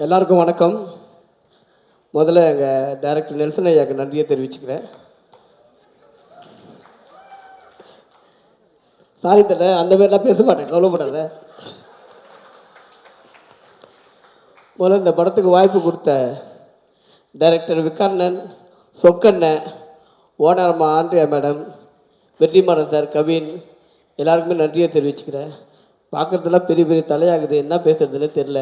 எல்லாருக்கும் வணக்கம். முதல்ல எங்கள் டைரக்டர் நெல்சன் ஐயாவுக்கு நன்றியை தெரிவிச்சுக்கிறேன். சாரி தலை, அந்த மாதிரிலாம் பேச மாட்டேன், கவலைப்படாத. முதல்ல இந்த படத்துக்கு வாய்ப்பு கொடுத்த டைரக்டர் விக்கர்ணன், சொக்கண்ணன், ஓனரம்மா ஆண்ட்ரியா மேடம், வெற்றிமாறன் சார், கவின், எல்லாருக்குமே நன்றியை தெரிவிச்சுக்கிறேன். பார்க்குறதுலாம் பெரிய பெரிய தலையாகுது, என்ன பேசுறதுன்னு தெரில.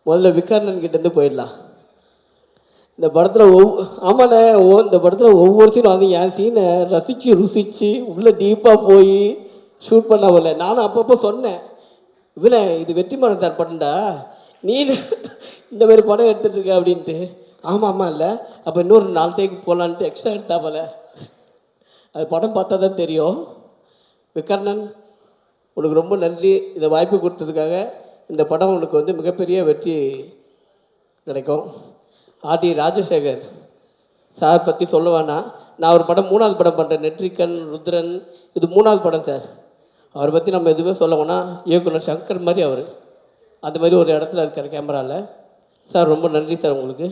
முதல்ல விக்கர்ணன் கிட்டேருந்து போயிடலாம். இந்த படத்தில் ஆமாண்ணே, இந்த படத்தில் ஒவ்வொரு சீனும் வந்து என் சீனை ரசித்து ருசித்து உள்ளே டீப்பாக போய் ஷூட் பண்ண வரல. நானும் அப்பப்போ சொன்னேன், இவனே இது வெற்றிமாறன் சார் படம்டா, நீ இந்த மாதிரி படம் எடுத்துகிட்டு இருக்க அப்படின்ட்டு. ஆமாம் ஆமாம் இல்லை, அப்போ இன்னொரு 4 டேக்கு போகலான்ட்டு எக்ஸ்ட்ரா எடுத்தா போல. அது படம் பார்த்தா தான் தெரியும். விக்கர்ணன், உனக்கு ரொம்ப நன்றி இதை வாய்ப்பு கொடுத்ததுக்காக. இந்த படம் உனக்கு வந்து மிகப்பெரிய வெற்றி கிடைக்கும். ஆர்டி ராஜசேகர் சார் பற்றி சொல்ல வேணாம். நான் ஒரு படம் 3வது படம் பண்ணுறேன், நெட்ரிக்கன் ருத்ரன், இது 3வது படம் சார். அவரை பற்றி நம்ம எதுவுமே சொல்ல வேணாம். இயக்குனர் சங்கர் மாதிரி அவர் அந்த மாதிரி ஒரு இடத்துல இருக்கார் கேமராவில். சார் ரொம்ப நன்றி சார் உங்களுக்கு.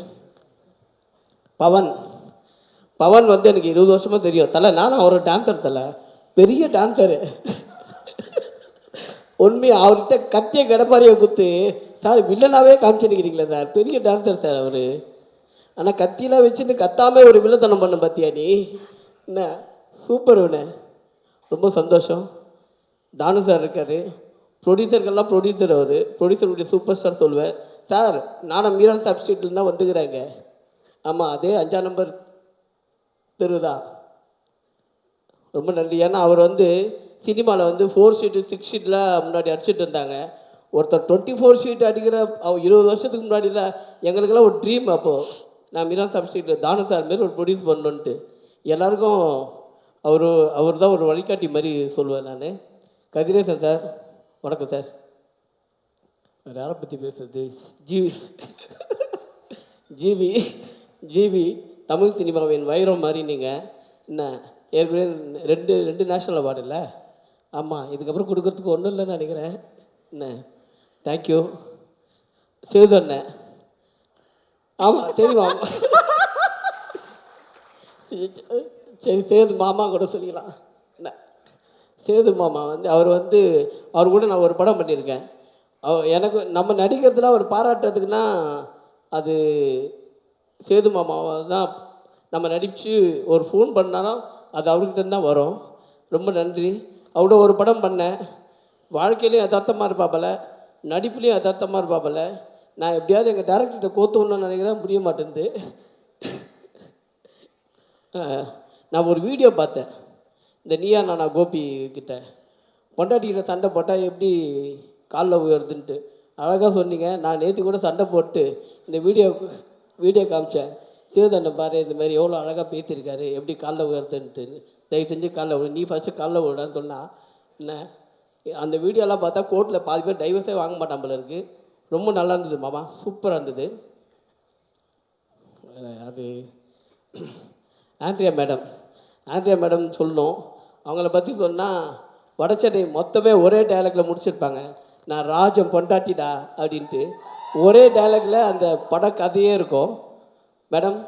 பவன் வந்து எனக்கு 20 வருஷமாக தெரியும் தலை. நானும் அவர் டான்ஸர் தலை, பெரிய டான்ஸரு. உண்மையாக அவர்கிட்ட கத்திய கடப்பாரியை குத்து சார் வில்லனாகவே காமிச்சிருக்கிறீங்களே சார், பெரிய டான்ஸர் சார் அவர். ஆனால் கத்தியெலாம் வச்சுட்டு கத்தாமல் ஒரு வில்லத்தனம் பண்ண பார்த்தியா நீ, என்ன சூப்பர் இவனே, ரொம்ப சந்தோஷம். தானு சார் இருக்கார், ப்ரொடியூசருக்கெல்லாம் ப்ரொடியூசர் அவர், ப்ரொடியூசருடைய சூப்பர் ஸ்டார் சொல்லுவேன் சார். நானும் மீரான் சாப் ஸ்ட்ரீட்டில் தான் வந்துக்கிறாங்க. ஆமாம், அதே 5ஆம் நம்பர் தெரு தான். ரொம்ப நன்றி. ஏன்னா அவர் வந்து சினிமாவில் வந்து 4 ஷீட்டு 6 ஷீட்லாம் முன்னாடி அடிச்சுட்டு இருந்தாங்க. ஒருத்தர் 24 ஷீட் அடிக்கிற 20 வருஷத்துக்கு முன்னாடிலாம் எங்களுக்கெல்லாம் ஒரு ட்ரீம். அப்போது நான் மீரான் சாப் ஸ்ட்ரீட்டில் தானு சார் மாரி ஒரு ப்ரொடியூஸ் பண்ணணுன்ட்டு எல்லாருக்கும் அவர் தான் ஒரு வழிகாட்டி மாதிரி சொல்லுவேன் நான். கதிரேசன் சார் வணக்கம் சார். வேறு யாரை பற்றி பேசுறது, ஜிவி தமிழ் சினிமாவின் வைரம் மாதிரி நீங்கள். என்ன ஏற்கனவே ரெண்டு நேஷ்னல் அவார்டு இல்லை? ஆமாம், இதுக்கப்புறம் கொடுக்கறதுக்கு ஒன்றும் இல்லைன்னு நினைக்கிறேன். என்ன தேங்க்யூ. சேது அண்ணன், ஆமாம் தெரியுமா, சரி சேது மாமா கூட சொல்லிக்கலாம். என்ன சேது மாமா வந்து அவர் கூட நான் ஒரு படம் பண்ணியிருக்கேன். எனக்கு நம்ம நடிக்கிறதுல அவர் பாராட்டுறதுக்குன்னா அது சேது மாமாவை தான். நம்ம நடித்து ஒரு ஃபோன் பண்ணாலும் அது அவர்கிட்ட தான் வரும். ரொம்ப நன்றி. அவரோட ஒரு படம் பண்ணேன், வாழ்க்கையிலையும் யதார்த்தமாக இருப்பாப்பல, நடிப்புலேயும் யதார்த்தமாக இருப்பாப்பல. நான் எப்படியாவது எங்கள் டேரக்டர்கிட்ட கோத்துணுன்னு நினைக்கிறேன், முடிய மாட்டேங்குது. நான் ஒரு வீடியோ பார்த்தேன், இந்த நீயா நானா கோபி கிட்ட பொண்டாட்டிக்கிட்ட சண்டை போட்டால் எப்படி காலில் உயருதுன்ட்டு அழகாக சொன்னீங்க. நான் நேற்று கூட சண்டை போட்டு இந்த வீடியோ காமிச்சேன். சிவதண்டம் பாரு, இந்த மாதிரி எவ்வளோ அழகாக பேசியிருக்காரு, எப்படி காலில் உயர்த்துன்ட்டு. தயவு செஞ்சு காலில் நீ ஃபஸ்ட்டு காலில் விடான்னு சொன்னால் என்ன. அந்த வீடியோலாம் பார்த்தா கோர்ட்டில் பாதி பேர் டைவர்ஸே வாங்க மாட்டான் போல இருக்குது. ரொம்ப நல்லா இருந்தது மாமா, சூப்பராக இருந்தது. அது ஆண்ட்ரியா மேடம் சொல்லணும். அவங்கள பற்றி சொன்னால் வடச்சென்னை மொத்தமே ஒரே டைலாக்ல முடிச்சிருப்பாங்க, நான் ராஜம் பொண்டாட்டிடா அப்படின்ட்டு. ஒரே டைலாக்ல அந்த பட கதையே இருக்கும். மேடம்,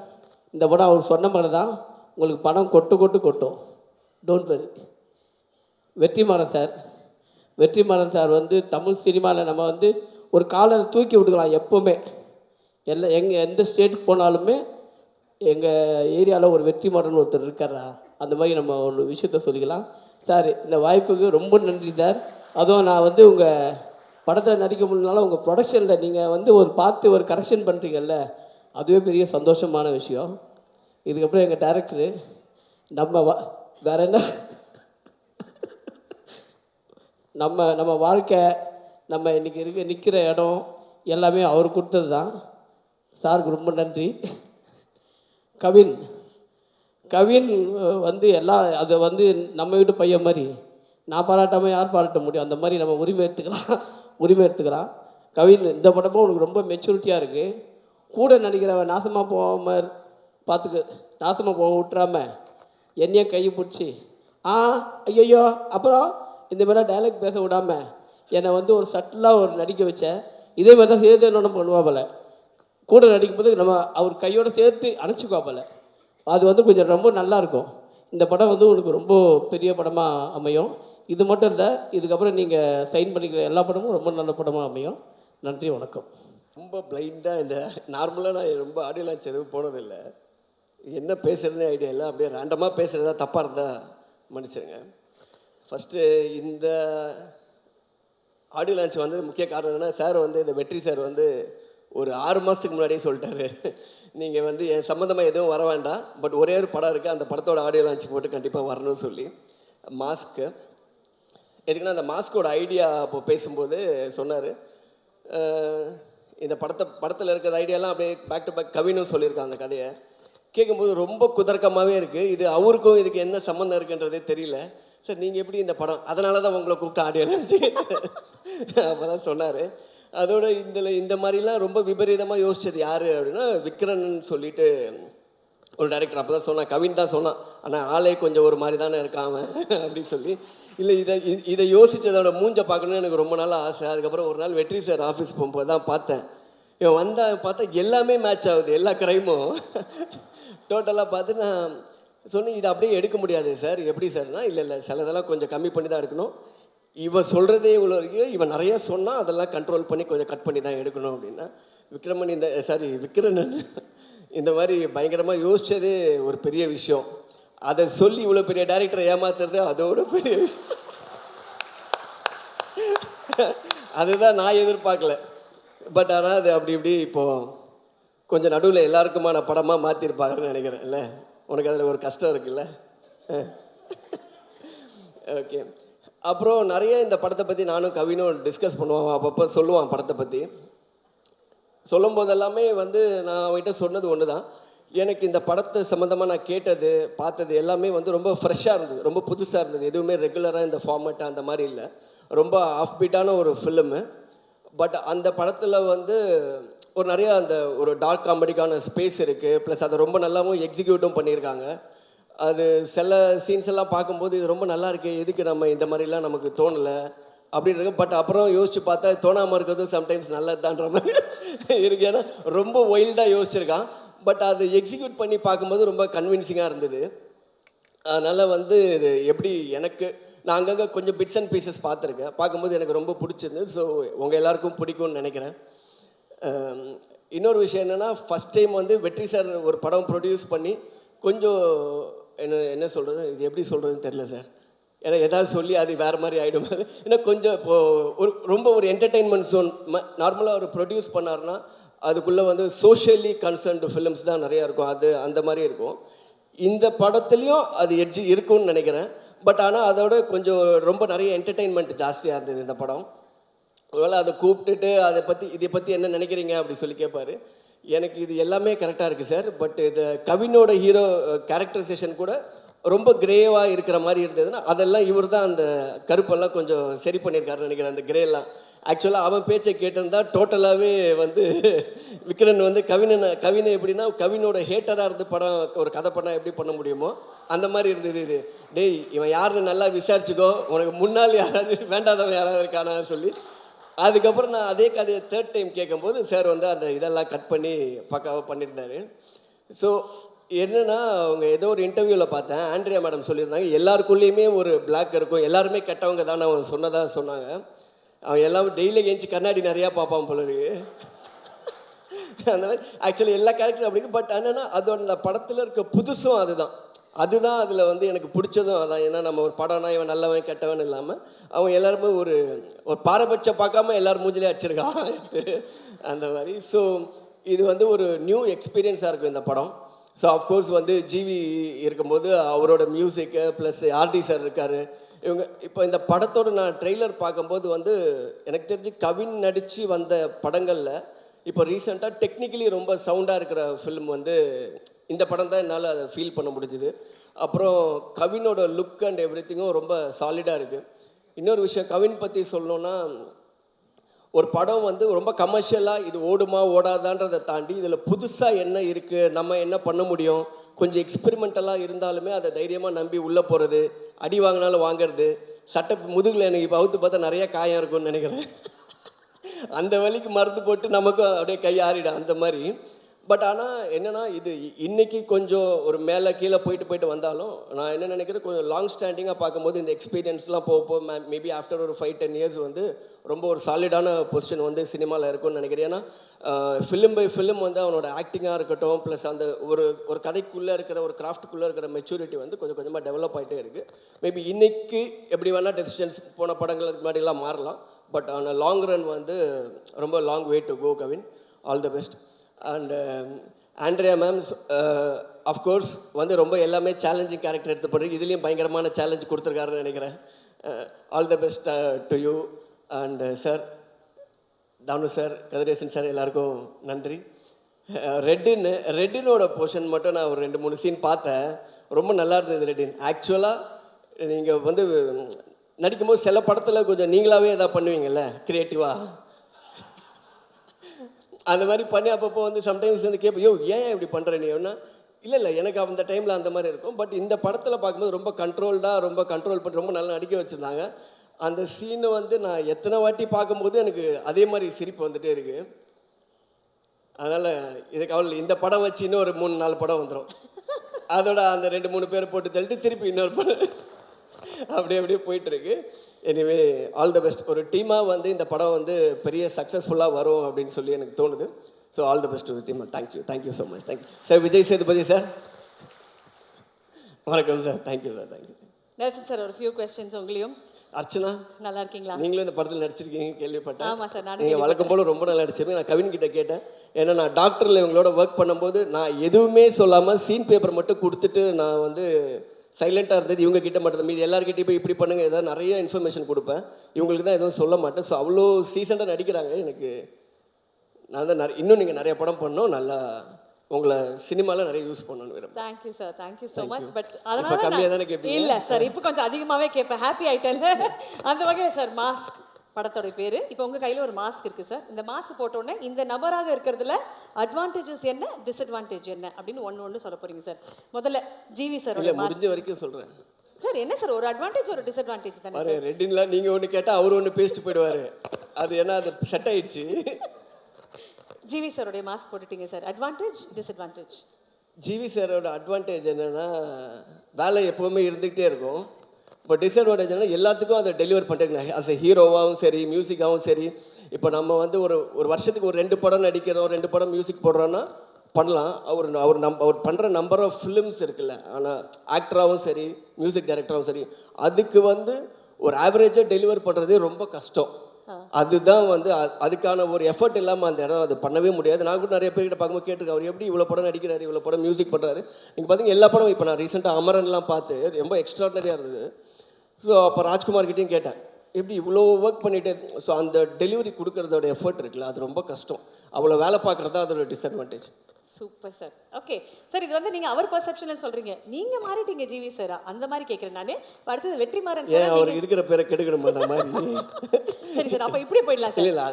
இந்த படம் அவர் சொன்ன மாதிரி தான், உங்களுக்கு பணம் கொட்டும், டோன்ட் வரி. வெற்றிமாறன் சார் வந்து தமிழ் சினிமாவில் நம்ம வந்து ஒரு காலரை தூக்கி விட்டுக்கலாம் எப்போவுமே. எந்த ஸ்டேட்டுக்கு போனாலுமே எங்கள் ஏரியாவில் ஒரு வெற்றிமாறன் ஒருத்தர் இருக்காரா, அந்த மாதிரி நம்ம ஒரு விஷயத்த சொல்லிக்கலாம். சார் இந்த வாய்ப்புக்கு ரொம்ப நன்றி சார். அதுவும் நான் வந்து உங்கள் படத்தில் நடிக்க முடியலனாலும் உங்கள் ப்ரொடக்ஷனில் நீங்கள் வந்து பார்த்து ஒரு கரெக்ஷன் பண்ணுறீங்கல்ல, அதுவே பெரிய சந்தோஷமான விஷயம். இதுக்கப்புறம் எங்கள் டைரக்டரு வேறு என்ன, நம்ம வாழ்க்கை, நம்ம இன்றைக்கி நிற்கிற இடம் எல்லாமே அவர் கொடுத்தது தான். சாருக்கு ரொம்ப நன்றி. கவின் வந்து அதை வந்து நம்ம வீட்டு பையன் மாதிரி, நான் பாராட்டாமல் யார் பாராட்ட முடியும், அந்த மாதிரி நம்ம உரிமை எடுத்துக்கலாம். கவின், இந்த படமும் உனக்கு ரொம்ப மெச்சூரிட்டியாக இருக்குது. கூட நடிக்கிறவன் நாசமாக போக விட்டுறாம என்னையும் கையை பிடிச்சி ஐயோ அப்புறம் இந்த மாதிரிலாம் டைலாக் பேச விடாமல் என்னை வந்து ஒரு சட்டிலாக நடிக்க வச்ச. இதே மாதிரி தான் சேர்த்து என்னென்ன பண்ணுவாப்பில் கூட நடிக்கும்போது நம்ம அவர் கையோடு சேர்த்து அணைச்சிக்குவாப்பில் அது வந்து கொஞ்சம் ரொம்ப நல்லாயிருக்கும். இந்த படம் வந்து உங்களுக்கு ரொம்ப பெரிய படமாக அமையும். இது மட்டும் இல்லை, இதுக்கப்புறம் நீங்கள் சைன் பண்ணிக்கிற எல்லா படமும் ரொம்ப நல்ல படமாக அமையும். நன்றி, வணக்கம். ரொம்ப பிளைண்டாக இந்த நார்மலாக நான் ரொம்ப ஆடியோ லான்ச் எதுவும் போனதில்லை. என்ன பேசுகிறதுனே ஐடியா இல்லை. அப்படியே ரேண்டமாக பேசுகிறதா தப்பாக இருந்தால் மன்னிச்சிடுங்க. ஃபஸ்ட்டு இந்த ஆடியோ லான்ச் வந்து முக்கிய காரணம் என்னென்னா, சார் வந்து இந்த வெற்றி சார் வந்து ஒரு 6 மாதத்துக்கு முன்னாடியே சொல்லிட்டாரு, நீங்கள் வந்து என் சம்மந்தமாக எதுவும் வர வேண்டாம், பட் ஒரே ஒரு படம் இருக்குது, அந்த படத்தோட ஆடியோ லான்ச் போட்டு கண்டிப்பாக வரணும்னு சொல்லி. மாஸ்க்கு எதுக்குன்னா, அந்த மாஸ்கோட ஐடியா இப்போ பேசும்போது சொன்னார், இந்த படத்தில் இருக்கிற ஐடியாலாம் அப்படியே பேக் டு பேக் கவினும் சொல்லியிருக்காங்க. அந்த கதையை கேட்கும்போது ரொம்ப குதர்க்கமாகவே இருக்குது. இது அவருக்கும் இதுக்கு என்ன சம்மந்தம் இருக்குன்றதே தெரியல. சார் நீங்கள் எப்படி இந்த படம், அதனால தான் உங்களை கூப்பிட்டு ஆடியோ லான்ச்சு அப்போ தான் சொன்னார். அதோட இந்த மாதிரிலாம் ரொம்ப விபரீதமாக யோசித்தது யார் அப்படின்னா, விக்ரன் சொல்லிட்டு ஒரு டைரக்டர். அப்போ தான் சொன்னான், கவின் தான் சொன்னான், ஆனால் ஆளே கொஞ்சம் ஒரு மாதிரி தானே இருக்காம அப்படின்னு சொல்லி. இல்லை, இதை யோசித்ததோட மூஞ்சை பார்க்கணுன்னு எனக்கு ரொம்ப நாள் ஆசை. அதுக்கப்புறம் ஒரு நாள் வெற்றி சார் ஆஃபீஸ் போகும்போது தான் பார்த்தேன். இவன் வந்தால் பார்த்தா எல்லாமே மேட்ச் ஆகுது, எல்லா கிரைமும் டோட்டலாக பார்த்து நான் சொன்னேன், இதை அப்படியே எடுக்க முடியாது சார். எப்படி சார்னா, இல்லை சிலதெல்லாம் கொஞ்சம் கம்மி பண்ணி தான் எடுக்கணும். இவன் சொல்கிறதே இவ்வளோ இருக்குது, இவன் நிறையா சொன்னால் அதெல்லாம் கண்ட்ரோல் பண்ணி கொஞ்சம் கட் பண்ணி தான் எடுக்கணும் அப்படின்னா, விக்ரன் இந்த மாதிரி பயங்கரமாக யோசித்ததே ஒரு பெரிய விஷயம். அதை சொல்லி இவ்வளோ பெரிய டைரக்டரை ஏமாத்துறது அதோட பெரிய விஷயம். அதுதான் நான் எதிர்பார்க்கல. பட் ஆனால் அது அப்படி இப்படி இப்போது கொஞ்சம் நடுவில் எல்லாருக்குமான படமாக மாற்றிருப்பாங்கன்னு நினைக்கிறேன். இல்லை, உனக்கு அதில் ஒரு கஷ்டம் இருக்குல்ல. ஓகே. அப்புறம் நிறைய இந்த படத்தை பற்றி நானும் கவினும் டிஸ்கஸ் பண்ணுவான். அப்பப்போ சொல்லுவான் படத்தை பற்றி. சொல்லும் போதெல்லாமே வந்து நான் அவன்கிட்ட சொன்னது ஒன்று தான், எனக்கு இந்த படத்தை சம்மந்தமாக நான் கேட்டது பார்த்தது எல்லாமே வந்து ரொம்ப ஃப்ரெஷ்ஷாக இருந்தது, ரொம்ப புதுசாக இருந்தது. எதுவுமே ரெகுலராக இந்த ஃபார்மேட்டு அந்த மாதிரி இல்லை, ரொம்ப ஆஃப் பீட்டான ஒரு ஃபிலிமு. பட் அந்த படத்தில் வந்து ஒரு நிறையா அந்த ஒரு டார்க் காமெடிக்கான ஸ்பேஸ் இருக்குது. ப்ளஸ் அதை ரொம்ப நல்லாவும் எக்ஸிக்யூட்டும் பண்ணியிருக்காங்க. அது சில சீன்ஸ் எல்லாம் பார்க்கும்போது இது ரொம்ப நல்லா இருக்கு, எதுக்கு நம்ம இந்த மாதிரிலாம் நமக்கு தோணலை அப்படின்னு இருக்கு. பட் அப்புறம் யோசிச்சு பார்த்தா தோணாமல் இருக்கிறது சம்டைம்ஸ் நல்லது தான்ற மாதிரி இருக்கு. ஏன்னா ரொம்ப ஒயில்டாக யோசிச்சிருக்கான். பட் அது எக்ஸிக்யூட் பண்ணி பார்க்கும்போது ரொம்ப கன்வின்சிங்காக இருந்தது. அதனால் வந்து இது எப்படி எனக்கு நான் அங்கங்கே கொஞ்சம் பிட்ஸ் அண்ட் பீசஸ் பார்த்துருக்கேன். பார்க்கும்போது எனக்கு ரொம்ப பிடிச்சிருந்தது. ஸோ உங்கள் எல்லாருக்கும் பிடிக்கும்னு நினைக்கிறேன். இன்னொரு விஷயம் என்னென்னா, ஃபஸ்ட் டைம் வந்து வெற்றி சார் ஒரு படம் ப்ரொடியூஸ் பண்ணி கொஞ்சம் என்ன சொல்கிறது, இது எப்படி சொல்கிறதுன்னு தெரில சார். ஏன்னா எதாவது சொல்லி அது வேறு மாதிரி ஆகிடும். ஏன்னா கொஞ்சம் இப்போது ரொம்ப ஒரு என்டர்டெயின்மெண்ட் ஜோன் நார்மலாக ஒரு ப்ரொடியூஸ் பண்ணார்னா அதுக்குள்ளே வந்து சோஷியலி கன்சர்ன்டு ஃபிலிம்ஸ் தான் நிறையா இருக்கும். அது அந்த மாதிரி இருக்கும். இந்த படத்துலேயும் அது எட்ஜ் இருக்கும்னு நினைக்கிறேன். பட் ஆனால் அதோட கொஞ்சம் ரொம்ப நிறைய என்டர்டெயின்மெண்ட் ஜாஸ்தியாக இருந்தது இந்த படம். ஒருவேளை அதை கூப்பிட்டுட்டு இதை பற்றி என்ன நினைக்கிறீங்க அப்படி சொல்லி கேட்பார். எனக்கு இது எல்லாமே கரெக்டாக இருக்குது சார். பட் இது கவினோட ஹீரோ கேரக்டரைசேஷன் கூட ரொம்ப கிரேவாக இருக்கிற மாதிரி இருந்ததுன்னா அதெல்லாம் இவர் தான் அந்த கருப்பெல்லாம் கொஞ்சம் சரி பண்ணியிருக்காருன்னு நினைக்கிறேன். அந்த கிரேலாம் ஆக்சுவலாக அவன் பேச்சை கேட்டிருந்தா டோட்டலாகவே வந்து விக்ரன் வந்து கவினை எப்படின்னா, கவினோட ஹேட்டராக இருந்து படம் ஒரு கதை பண்ணால் எப்படி பண்ண முடியுமோ அந்த மாதிரி இருந்தது. இது டேய் இவன் யாருன்னு நல்லா விசாரிச்சுக்கோ, உனக்கு முன்னால் யாராவது வேண்டாதவன் யாராவது இருக்கானான்னு சொல்லி. அதுக்கப்புறம் நான் அதே கதையை 3rd டைம் கேட்கும்போது சார் வந்து அந்த இதெல்லாம் கட் பண்ணி பக்காவாக பண்ணியிருந்தார். ஸோ என்னென்னா, அவங்க ஏதோ ஒரு இன்டர்வியூவில் பார்த்தேன், ஆண்ட்ரியா மேடம் சொல்லியிருந்தாங்க, எல்லாருக்குள்ளேயுமே ஒரு பிளாக் இருக்கும், எல்லாருமே கெட்டவங்க தான் அவன் சொன்னதாக சொன்னாங்க. அவன் எல்லாம் டெய்லி ஏஞ்சி கண்ணாடி நிறையா பார்ப்பான் போல இருக்கு. அந்த மாதிரி ஆக்சுவலி எல்லா கேரக்டரும் அப்படி இருக்கு. பட் என்னென்னா அதோட அந்த படத்தில் இருக்க புதுசும் அதுதான் அதில் வந்து எனக்கு பிடிச்சதும் அதான். ஏன்னா நம்ம ஒரு படம்னா இவன் நல்லவன் கெட்டவன் இல்லாமல் அவன் எல்லாருமே ஒரு பாரபட்சம் பார்க்காம எல்லோரும் மூஞ்சிலே அடிச்சிருக்கான் அந்த மாதிரி. ஸோ இது வந்து ஒரு நியூ எக்ஸ்பீரியன்ஸாக இருக்கும் இந்த படம். ஸோ அஃப்கோர்ஸ் வந்து ஜிவி இருக்கும்போது அவரோட மியூசிக்கு ப்ளஸ் ஆர்டி சார் இருக்கார். இவங்க இப்போ இந்த படத்தோட நான் ட்ரெய்லர் பார்க்கும்போது வந்து எனக்கு தெரிஞ்சு கவின் நடித்து வந்த படங்களில் இப்போ ரீசெண்டாக டெக்னிக்கலி ரொம்ப சவுண்டாக இருக்கிற ஃபிலிம் வந்து இந்த படம் தான் என்னால் அதை ஃபீல் பண்ண முடிஞ்சுது. அப்புறம் கவினோட லுக் அண்ட் எவ்ரிதிங்கும் ரொம்ப சாலிடாக இருக்குது. இன்னொரு விஷயம் கவின் பற்றி சொல்லணுன்னா, ஒரு படம் வந்து ரொம்ப கமர்ஷியலாக இது ஓடுமா ஓடாதான்றதை தாண்டி இதில் புதுசாக என்ன இருக்குது, நம்ம என்ன பண்ண முடியும், கொஞ்சம் எக்ஸ்பெரிமெண்டலாக இருந்தாலுமே அதை தைரியமாக நம்பி உள்ளே போகிறது, அடி வாங்கினாலும் வாங்கிறது, சட்டை முதுகில் எனக்கு இப்போ அவுத்து பார்த்தா நிறைய காயம் இருக்கும்னு நினைக்கிறேன். அந்த வலிக்கு மருந்து போட்டு நமக்கும் அப்படியே கை ஆறிடும் அந்த மாதிரி. பட் ஆனால் என்னென்னா இது இன்னைக்கு கொஞ்சம் ஒரு மேலே கீழே போயிட்டு வந்தாலும் நான் என்ன நினைக்கிறேன், கொஞ்சம் லாங் ஸ்டாண்டிங்காக பார்க்கும்போது இந்த எக்ஸ்பீரியன்ஸ்லாம் போக மேபி ஆஃப்டர் ஒரு 5-10 இயர்ஸ் வந்து ரொம்ப ஒரு சாலிடான பொசிஷன் வந்து சினிமாவில் இருக்கும்னு நினைக்கிறேன். ஏன்னா ஃபிலிம் பை ஃபிலிம் வந்து அவனோட ஆக்டிங்காக இருக்கட்டும், ப்ளஸ் அந்த ஒரு கதைக்குள்ளே இருக்கிற ஒரு கிராஃப்ட்டுக்குள்ளே இருக்கிற மெச்சூரிட்டி வந்து கொஞ்சம் கொஞ்சமாக டெவலப் ஆகிட்டே இருக்குது. மேபி இன்னைக்கு எப்படி வேணால் டெசிஷன்ஸ் போன படங்களுக்கு முன்னாடிலாம் மாறலாம். பட் ஆனால் லாங் ரன் வந்து ரொம்ப long way to go Kavin. All the best. And Andrea ma'am of course வந்து ரொம்ப எல்லாமே சேலஞ்சிங் கேரக்டர் எடுத்து பண்ணுறீங்க. இதுலேயும் பயங்கரமான சேலஞ்ச் கொடுத்துருக்காருன்னு நினைக்கிறேன். All the best to you. And sir, Thanu sir, Kathiresan sir, எல்லாருக்கும் நன்றி. ரெட்டினோட போர்ஷன் மட்டும் நான் ஒரு 2-3 சீன் பார்த்தேன். ரொம்ப நல்லா இருந்தது ரெட்டின். ஆக்சுவலாக நீங்கள் வந்து நடிக்கும்போது சில படத்தில் கொஞ்சம் நீங்களாகவே எதாவது பண்ணுவீங்கள்ல க்ரியேட்டிவாக, அந்த மாதிரி பண்ணி அப்பப்போ வந்து சம்டைம்ஸ் வந்து கேட்போம், யோ ஏன் இப்படி பண்ணுற நீ அப்படின்னா, இல்லை எனக்கு அந்த டைமில் அந்த மாதிரி இருக்கும். பட் இந்த படத்தில் பார்க்கும்போது ரொம்ப கண்ட்ரோல் பண்ணி ரொம்ப நல்லா நடிக்க வச்சுருந்தாங்க. அந்த சீனை வந்து நான் எத்தனை வாட்டி பார்க்கும்போது எனக்கு அதே மாதிரி சிரிப்பு வந்துகிட்டே இருக்குது. அதனால் இதுக்கு அவள் இந்த படம் வச்சு இன்னும் ஒரு 3-4 படம் வந்துடும். அதோட அந்த 2-3 பேரை போட்டு தள்ளிட்டு திருப்பி இன்னொரு படம் அப்படியே போயிட்டுருக்கு. Anyway all the best. ஒரு டீமாக வந்து இந்த படம் வந்து பெரிய சக்ஸஸ்ஃபுல்லாக வரும் அப்படின்னு சொல்லி எனக்கு தோணுது. So all the best to team. Thank you so much. Thank you sir. Vijay Sethupathi sir, வணக்கம் sir. Thank you sir. Thank you. Nelson sir, ஒரு ஃபியூ கொஸ்டின்ஸ் உங்களையும். அர்ச்சனா, நல்லா இருக்கீங்களா? நீங்களும் இந்த படத்தில் நடிச்சிருக்கீங்க கேள்விப்பட்டேன். ஆமாம் சார், நான் நீங்கள் வழக்கம் போல் ரொம்ப நல்லா நடிச்சிருக்கீங்க. நான் கவின் கிட்ட கேட்டேன், ஏன்னா நான் டாக்டரில் இவங்களோட ஒர்க் பண்ணும்போது நான் எதுவுமே சொல்லாமல் சீன் பேப்பர் மட்டும் கொடுத்துட்டு நான் வந்து சைலண்ட்டாக இருந்தது. இவங்க கிட்ட மட்டும், மீது எல்லாருக்கிட்டையும் போய் இப்படி பண்ணுங்கள் ஏதாவது நிறைய இன்ஃபர்மேஷன் கொடுப்பேன். இவங்களுக்கு தான் எதுவும் சொல்ல மாட்டேன். ஸோ அவ்வளோ சீசண்டாக நடிக்கிறாங்க. எனக்கு நான் தான் இன்னும் நீங்கள் நிறைய படம் பண்ணோம், நல்லா உங்களை சினிமாவில் நிறைய யூஸ் பண்ணணும்னு விரும்புகிறேன். Thank you sir, thank you so much. But இப்போ அதனால கம்மியாக தானே கேட்பீங்க? இல்லை சார், இப்போ கொஞ்சம் அதிகமாகவே கேட்பேன். ஹாப்பி ஆகிட்டேன் அந்த வகையில் சார். மாஸ்க் படத்தோட பேர். இப்போ உங்கள் கையில் ஒரு மாஸ்க் இருக்குது சார். இந்த மாஸ்க் போட்டோடனே இந்த நபராக இருக்கிறதுல அட்வான்டேஜஸ் என்ன, டிஸ்அட்வான்டேஜ் என்ன அப்படின்னு ஒன்று சொல்ல போகிறீங்க சார். முதல்ல ஜிவி சார். இல்லை, முடிஞ்ச வரைக்கும் சொல்கிறேன் சார். என்ன சார், ஒரு அட்வான்டேஜ் ஒரு டிஸ்அட்வான்டேஜ் தானே சார். ரெட்டின்லாம் நீங்கள் ஒன்று கேட்டால் அவர் ஒன்று பேசிட்டு போயிடுவார். அது ஏன்னா அது செட் ஆயிடுச்சு. ஜிவி சாரோடைய மாஸ்க் போட்டுட்டீங்க சார். Advantage, disadvantage. ஜிவி சாரோட அட்வான்டேஜ் என்னென்னா, வேலை எப்போவுமே இருந்துக்கிட்டே இருக்கும். இப்போ டிஸ்அட்வான்டேஜ் என்னன்னா, எல்லாத்துக்கும் அதை டெலிவர் பண்ணுறீங்க. அஸ் எ ஹீரோவாகவும் சரி, மியூசிக்காகவும் சரி. இப்போ நம்ம வந்து ஒரு வருஷத்துக்கு ஒரு 2 படம் நடிக்கிறோம், 2 படம் மியூசிக் போடுறோன்னா பண்ணலாம். அவர் பண்ணுற நம்பர் ஆஃப் ஃபிலிம்ஸ் இருக்குல்ல. ஆனால் ஆக்டராகவும் சரி, மியூசிக் டைரக்டராகவும் சரி, அதுக்கு வந்து ஒரு ஆவரேஜாக டெலிவர் பண்ணுறதே ரொம்ப கஷ்டம். அதுதான் வந்து அதுக்கான ஒரு எஃபர்ட் இல்லாமல் அந்த இடம் அது பண்ணவே முடியாது. நான் கூட நிறைய பேர்கிட்ட பார்க்கும்போது கேட்டிருக்கேன், அவர் எப்படி இவ்வளோ படம் நடிக்கிறாரு, இவ்வளோ படம் மியூசிக் பண்ணுறாரு. நீங்கள் பார்த்தீங்கன்னா எல்லா படம், இப்போ நான் ரீசெண்டாக அமரன்லாம் பார்த்து ரொம்ப எக்ஸ்ட்ராடனரியாக இருந்தது. ஸோ அப்போ ராஜ்குமார்கிட்டையும் கேட்டேன், எப்படி இவ்வளோ ஒர்க் பண்ணிட்டு. ஸோ அந்த டெலிவரி கொடுக்கறதோட எஃபர்ட் இருக்குல்ல, அது ரொம்ப கஷ்டம். அவ்வளோ வேலை பார்க்குறது தான் அதோட disadvantage. Super sir. Okay sir, இது வந்து நீங்கள் அவர் பர்செப்ஷன் சொல்கிறீங்க, நீங்கள் மாறிட்டீங்க ஜிவி சாரா, அந்த மாதிரி கேட்குறேன் நான். அடுத்தது வெற்றிமாறன் சார். அவர் இருக்கிற பேரை கெடுக்கணும் அந்த மாதிரி. சரி சார், அப்போ இப்படி போயிடலாம் சார். இல்லை,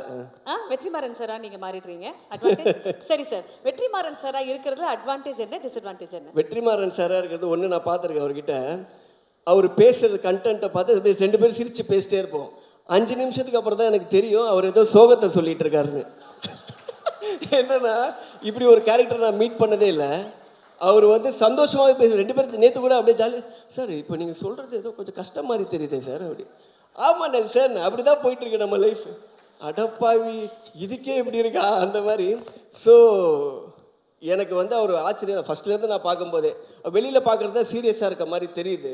வெற்றிமாறன் சாரா நீங்கள் மாறிடுறீங்க. அட்வான்டேஜ். சரி சார், வெற்றிமாறன் சாரா இருக்கிறதுல அட்வான்டேஜ் என்ன, டிஸ்அட்வான்டேஜ் என்ன? வெற்றிமாறன் சாரா இருக்கிறது ஒன்று நான் பார்த்துருக்கேன் அவர்கிட்ட. அவர் பேசுகிற கண்டென்ட்டை பார்த்து 2 பேரும் சிரித்து பேசிட்டே இருப்போம். 5 நிமிஷத்துக்கு அப்புறம் தான் எனக்கு தெரியும் அவர் ஏதோ சோகத்தை சொல்லிட்டு இருக்காருன்னு. என்னன்னா, இப்படி ஒரு கேரக்டர் நான் மீட் பண்ணதே இல்லை. அவர் வந்து சந்தோஷமாகவே பேச 2 பேரும் நேற்று கூட அப்படியே ஜாலி சார், இப்போ நீங்கள் சொல்கிறது ஏதோ கொஞ்சம் கஷ்டம் மாதிரி தெரியுதே சார் அப்படி. ஆமாம் சார், அப்படி தான் போயிட்டுருக்கு நம்ம லைஃப். அடப்பாவி, இதுக்கே இப்படி இருக்கா அந்த மாதிரி. ஸோ எனக்கு வந்து அவர் ஆச்சரியம். ஃபஸ்ட்லேருந்து நான் பார்க்கும்போதே வெளியில் பார்க்குறது தான் சீரியஸாக இருக்க மாதிரி தெரியுது.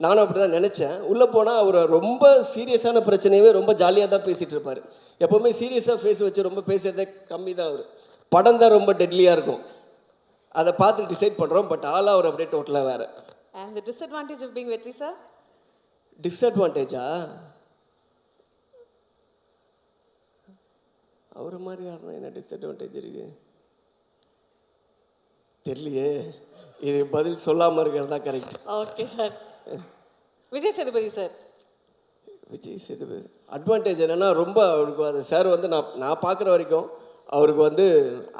நானும் அப்படி தான் நினச்சேன். உள்ளே போனால் அவர் ரொம்ப சீரியஸான பிரச்சனையவே ரொம்ப ஜாலியாக தான் பேசிகிட்டு இருப்பார். எப்போவுமே சீரியஸாக ஃபேஸ் வச்சு ரொம்ப பேசுகிறதே கம்மி தான். அவர் படம் தான் ரொம்ப டெட்லியாக இருக்கும். அதை பார்த்து டிசைட் பண்ணுறோம். பட் ஆளாக அவர் அப்படியே டோட்டலாக வேறு. And the disadvantage of being வெற்றி சார்? டிஸ்அட்வான்டேஜா? அவர் மாதிரி யாருன்னா என்ன டிஸ்அட்வான்டேஜ் இருக்கு தெரியலையே. இது பதில் சொல்லாமல் இருக்கிறது தான் correct. Okay sir. Vijay Sethupathi sir. Vijay Sethupathi advantage என்னென்னா, ரொம்ப அவருக்கு அது சார் வந்து நான் பார்க்குற வரைக்கும் அவருக்கு வந்து